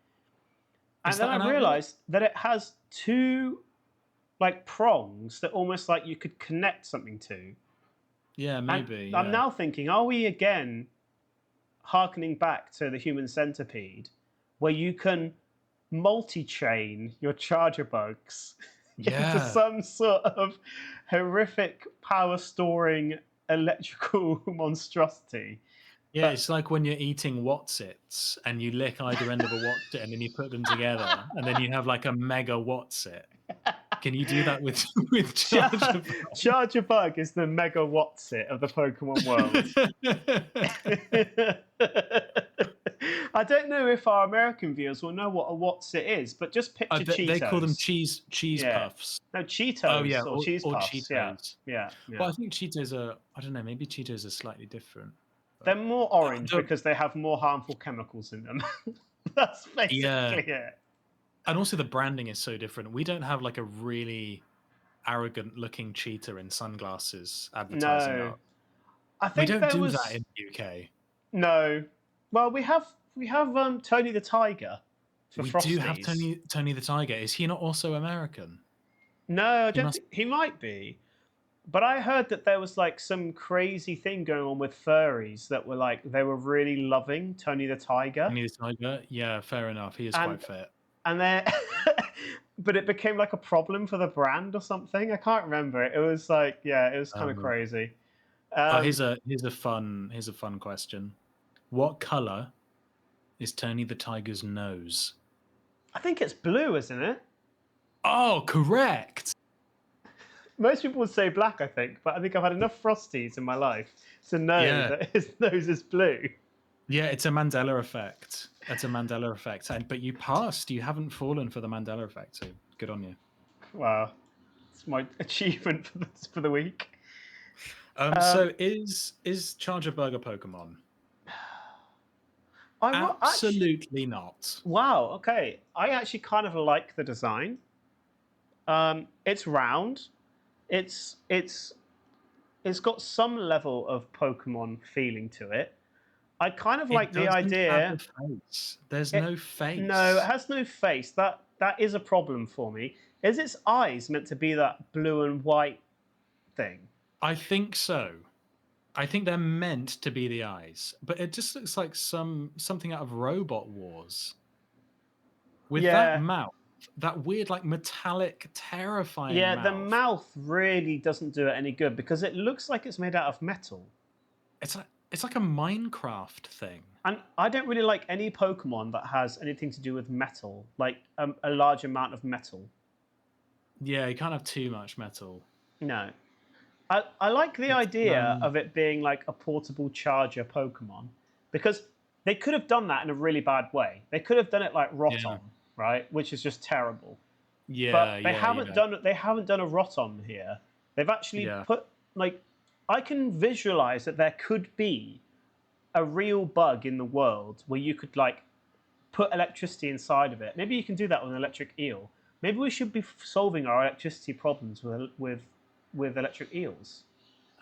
And then I realized that it has 2 like prongs that almost like you could connect something to. Yeah, maybe. I'm now thinking, are we again harkening back to the human centipede, where you can multi-chain your charger bugs into some sort of horrific power-storing electrical monstrosity? Yeah, it's like when you're eating What's-Its and you lick either end of a What's-It and then you put them together and then you have like a mega What's-It. Can you do that with Charger Bug? Charger Bug is the mega What's-It of the Pokemon world. I don't know if our American viewers will know what a What's-It is, but just picture Cheetos. They call them cheese puffs. No, Cheetos. Oh, yeah, or cheese puffs. Cheetos. Yeah. Well, I think Cheetos are, I don't know, maybe Cheetos are slightly different. They're more orange because they have more harmful chemicals in them. That's basically it. And also the branding is so different. We don't have like a really arrogant looking cheetah in sunglasses advertising art. I think we don't do that in the UK. No. Well, we have Tony the Tiger for Frosties. We do have Tony the Tiger. Is he not also American? No, I don't think he might be. But I heard that there was like some crazy thing going on with furries that were like, they were really loving Tony the Tiger. Tony the Tiger? Yeah, fair enough. He is quite fit. and then but it became like a problem for the brand or something. I can't remember. It was like, yeah, it was kind of crazy. Here's a fun question. What color is Tony the Tiger's nose? I think it's blue, isn't it? Oh, correct. Most people would say black, I think, but I think I've had enough Frosties in my life to know that his nose is blue. Yeah, it's a Mandela effect. It's a Mandela effect. But you passed. You haven't fallen for the Mandela effect, so good on you. Wow. It's my achievement for the week. So is Charger Burger Pokemon? Absolutely not. Wow, okay. I actually kind of like the design. It's round. It's got some level of Pokemon feeling to it. I kind of like the idea. Have a face. There's no face. No, it has no face. That is a problem for me. Is its eyes meant to be that blue and white thing? I think so. I think they're meant to be the eyes, but it just looks like something out of Robot Wars. With that mouth, that weird, like metallic, terrifying mouth. The mouth really doesn't do it any good because it looks like it's made out of metal. It's like a Minecraft thing. And I don't really like any Pokemon that has anything to do with metal, like a large amount of metal. Yeah, you can't have too much metal. No. I like the idea of it being like a portable charger Pokemon, because they could have done that in a really bad way. They could have done it like Rotom, right? Which is just terrible. Yeah, but they haven't done a Rotom here. They've actually put, like, I can visualize that there could be a real bug in the world where you could like put electricity inside of it. Maybe you can do that with an electric eel. Maybe we should be solving our electricity problems with electric eels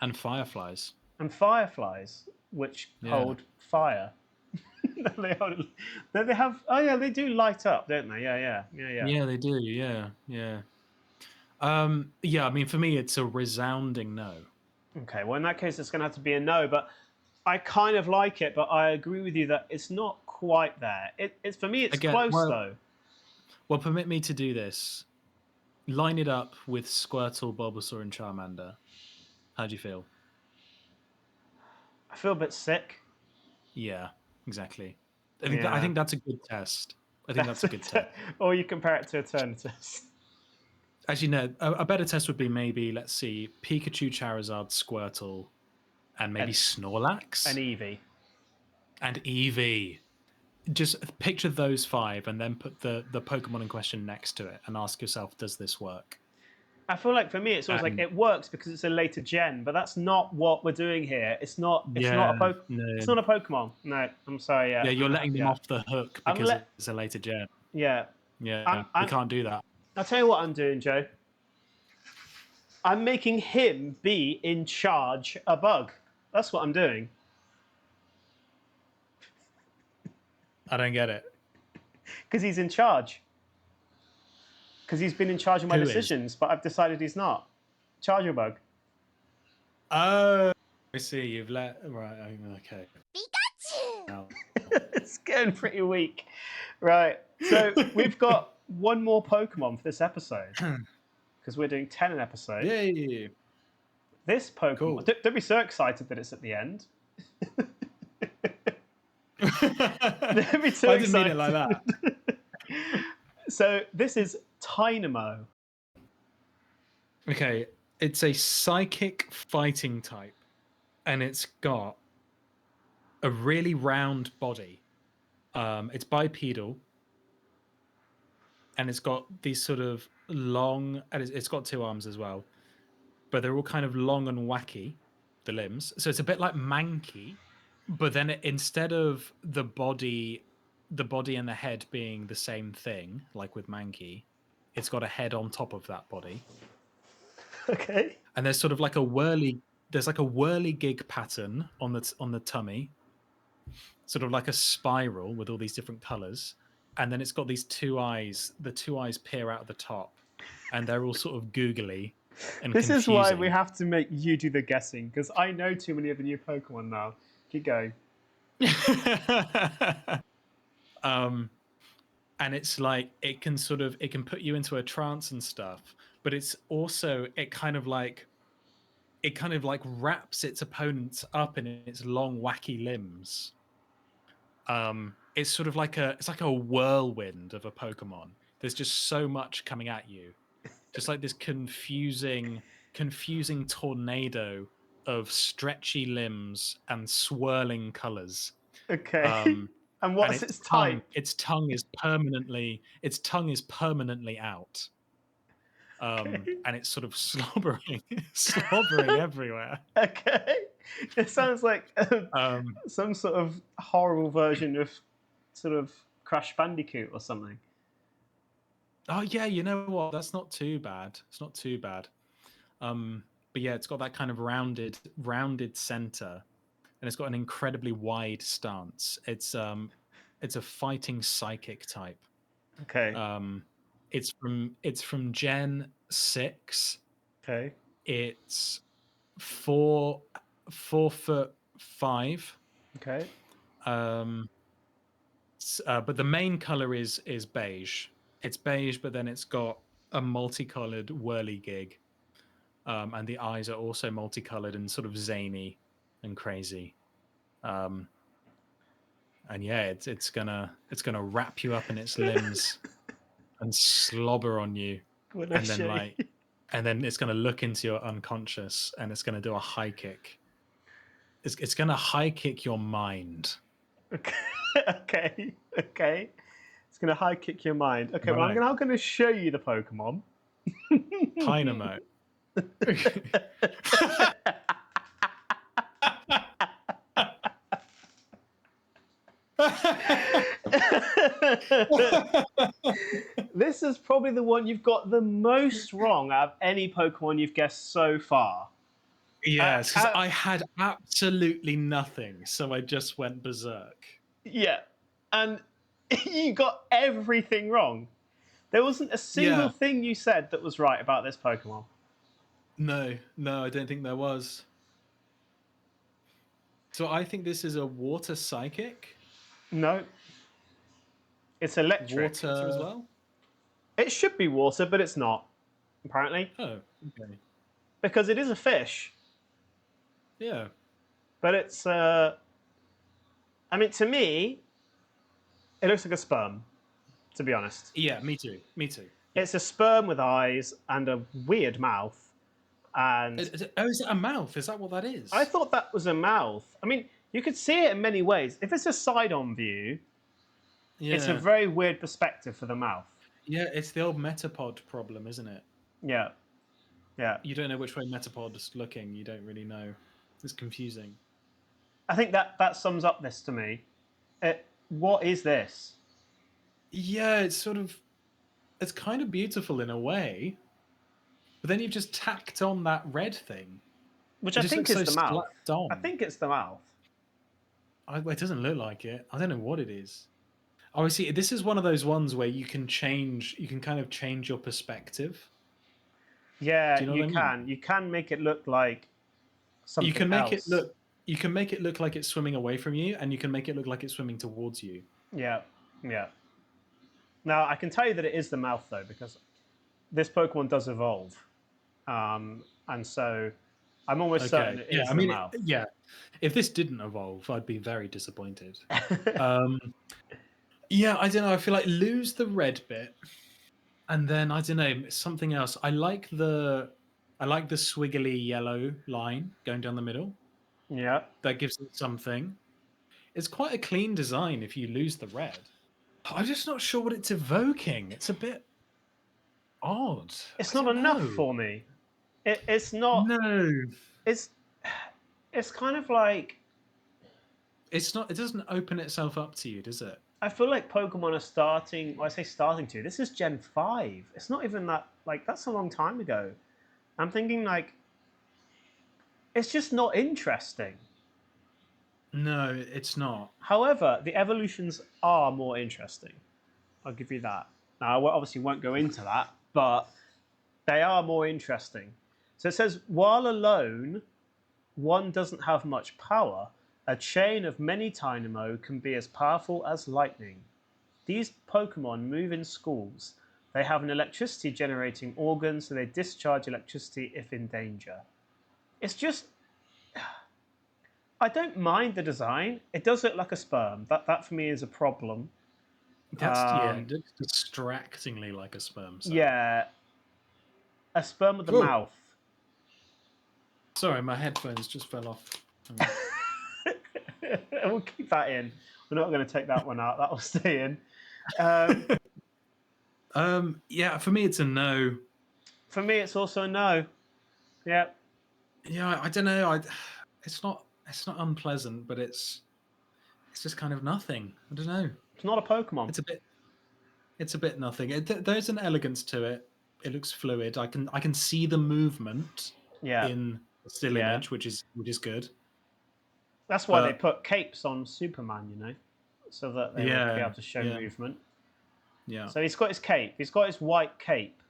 and fireflies, which hold fire. they have. Oh yeah, they do light up, don't they? Yeah, they do. Yeah. I mean, for me, it's a resounding no. Okay, well in that case, it's going to have to be a no. But I kind of like it, but I agree with you that it's not quite there. It's for me, it's close though. Well, permit me to do this. Line it up with Squirtle, Bulbasaur, and Charmander. How do you feel? I feel a bit sick. Yeah, exactly. I think that's a good test. I think that's a good test. Or you compare it to Eternatus. Actually, no. A better test would be maybe, let's see, Pikachu, Charizard, Squirtle, and maybe Snorlax? And Eevee. And Eevee. Just picture those 5 and then put the Pokemon in question next to it and ask yourself, does this work? I feel like for me, it's always like it works because it's a later gen, but that's not what we're doing here. It's not a Pokemon. No, I'm sorry. Yeah, you're letting them off the hook because it's a later gen. Yeah. We can't do that. I'll tell you what I'm doing, Joe. I'm making him be in charge a bug. That's what I'm doing. I don't get it. Because he's in charge. Because he's been in charge of my decisions, but I've decided he's not. Charger bug. Oh, I see. You've let... Right, okay. Pikachu! No. It's getting pretty weak. Right, so we've got one more Pokemon for this episode. Because we're doing 10 an episode. Yay! This Pokemon... Cool. Don't be so excited that it's at the end. I didn't mean it like that. So this is Tynamo. Okay, it's a psychic fighting type, and it's got a really round body. It's bipedal, and it's got these sort of long, and it's got 2 arms as well, but they're all kind of long and wacky, the limbs. So it's a bit like Mankey. But then instead of the body and the head being the same thing, like with Mankey, it's got a head on top of that body. Okay. And there's sort of like a whirligig pattern on the tummy, sort of like a spiral with all these different colors. And then it's got these 2 eyes. The 2 eyes peer out of the top, and they're all sort of googly and This confusing. is why we have to make you do the guessing, because I know too many of the new Pokemon now. Keep going. and it's like it can put you into a trance and stuff, but it's also it kind of like wraps its opponents up in its long wacky limbs. It's sort of like it's like a whirlwind of a Pokemon. There's just so much coming at you, just like this confusing tornado of stretchy limbs and swirling colors. Okay. And what's its type? Its tongue is permanently out. Okay. And it's sort of slobbering everywhere. Okay. It sounds like some sort of horrible version of sort of Crash Bandicoot or something. Oh yeah, you know what? That's not too bad. It's not too bad. But yeah, it's got that kind of rounded center, and it's got an incredibly wide stance. It's a fighting psychic type. Okay. It's from Gen 6. Okay. It's 4'5". Okay. But the main color is beige. It's beige, but then it's got a multicolored whirligig. And the eyes are also multicolored and sort of zany and crazy. And yeah, it's gonna wrap you up in its limbs and slobber on you, and then it's gonna look into your unconscious and it's gonna do a high kick. It's gonna high kick your mind. Okay. It's gonna high kick your mind. Okay, right. Well, I'm now gonna show you the Pokemon. Dynamo. This is probably the one you've got the most wrong out of any Pokemon you've guessed so far. Yes, because I had absolutely nothing, so I just went berserk. Yeah, and you got everything wrong. There wasn't a single thing you said that was right about this Pokemon. No, I don't think there was. So I think this is a water psychic. No. It's electric. Water as well? It should be water, but it's not, apparently. Oh, okay. Because it is a fish. Yeah. But it's, I mean, to me, it looks like a sperm, to be honest. Yeah, me too. It's a sperm with eyes and a weird mouth. And is it a mouth? Is that what that is? I thought that was a mouth. I mean, you could see it in many ways. If it's a side-on view, it's a very weird perspective for the mouth. Yeah, it's the old Metapod problem, isn't it? Yeah. You don't know which way Metapod is looking. You don't really know. It's confusing. I think that sums up this to me. What is this? Yeah, it's kind of beautiful in a way. But then you've just tacked on that red thing. Which I think is the mouth. I think it's the mouth. It doesn't look like it. I don't know what it is. Oh, see, this is one of those ones where you can kind of change your perspective. Yeah, you can. You can make it look like something else. You can make it look like it's swimming away from you, and you can make it look like it's swimming towards you. Yeah. Now, I can tell you that it is the mouth, though, because this Pokemon does evolve. And so I'm almost certain it is the mouth. If this didn't evolve, I'd be very disappointed. Yeah, I don't know. I feel like lose the red bit, and then I don't know, something else. I like the swiggly yellow line going down the middle. Yeah, that gives it something. It's quite a clean design if you lose the red. I'm just not sure what it's evoking. It's a bit odd. It's not enough for me. It's not. No. It's kind of like. It's not. It doesn't open itself up to you, does it? I feel like Pokemon are starting. Well, I say starting to. This is Gen 5. It's not even that. Like, that's a long time ago. I'm thinking, like, it's just not interesting. No, it's not. However, the evolutions are more interesting. I'll give you that. Now, I obviously won't go into that, but they are more interesting. So it says, while alone, one doesn't have much power. A chain of many Dynamo can be as powerful as lightning. These Pokemon move in schools. They have an electricity generating organ, so they discharge electricity if in danger. It's just, I don't mind the design. It does look like a sperm. That for me is a problem. It looks distractingly like a sperm cell. Yeah, a sperm with a mouth. Sorry, my headphones just fell off. We'll keep that in. We're not going to take that one out. That will stay in. Yeah, for me it's a no. For me, it's also a no. Yeah. Yeah, I don't know. It's not unpleasant, but it's just kind of nothing. I don't know. It's not a Pokemon. It's a bit nothing. There's an elegance to it. It looks fluid. I can see the movement in the still image, which is good. That's why they put capes on Superman, you know, so that they would be able to show movement. Yeah. So he's got his cape. He's got his white cape.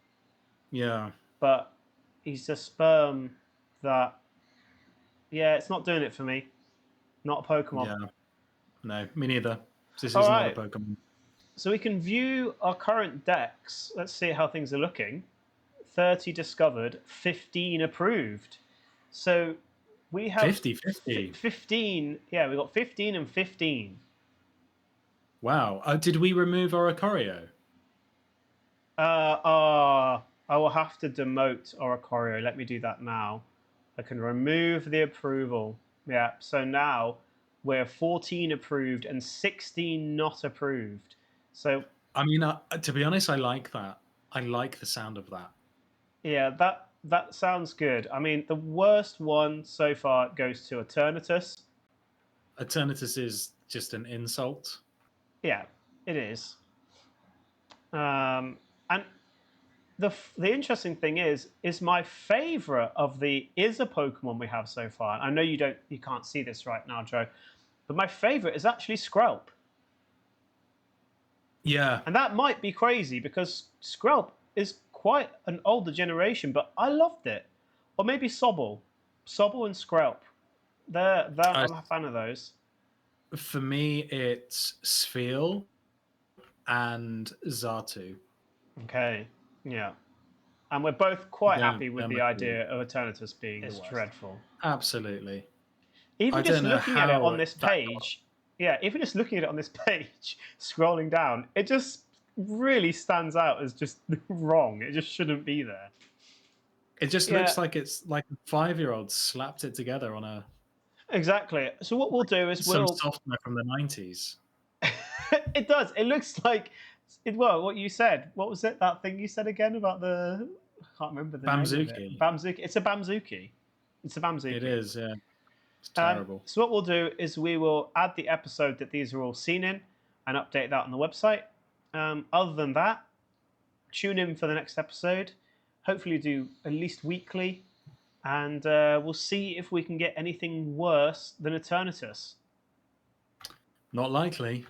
Yeah. But he's a sperm that, it's not doing it for me. Not a Pokemon. Yeah. No, me neither. This is not a Pokemon. So we can view our current decks. Let's see how things are looking. 30 discovered, 15 approved. So we have 50. 15. Yeah, we got 15 and 15. Wow. Did we remove our Oricorio? I will have to demote Oricorio. Let me do that now. I can remove the approval. Yeah, so now we're 14 approved and 16 not approved. So I mean, to be honest, I like that. I like the sound of that. Yeah, that sounds good. I mean, the worst one so far goes to Eternatus. Eternatus is just an insult. Yeah, it is. And the interesting thing is my favorite of the is a Pokemon we have so far. I know you can't see this right now, Joe, but my favorite is actually Skrelp. Yeah, and that might be crazy because Skrelp is quite an older generation, but I loved it. Or maybe Sobble and Skrelp. I'm a fan of those. For me, it's Spheal and Xatu. Okay, yeah. And we're both quite happy with the idea of Eternatus being the worst. Dreadful. Absolutely. Even just looking at it on this page, even just looking at it on this page, scrolling down, it just really stands out as just wrong. It just shouldn't be there. It just looks like it's like a 5-year-old slapped it together on a... Exactly. So what we'll do is some software from the 90s. It does. It looks like... Well, what you said. What was it? That thing you said again about the... I can't remember the name of it. Bamzooki. It's a Bamzooki. It is, yeah. It's terrible. So what we'll do is we will add the episode that these are all seen in and update that on the website. Other than that, tune in for the next episode. Hopefully do at least weekly. And we'll see if we can get anything worse than Eternatus. Not likely.